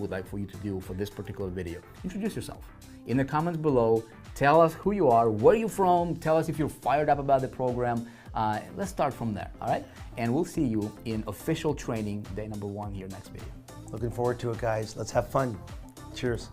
like for you to do for this particular video. Introduce yourself. In the comments below, tell us who you are, where you're from, tell us if you're fired up about the program. Let's start from there, all right? And we'll see you in official training, day number 1 here next video. Looking forward to it, guys. Let's have fun. Cheers.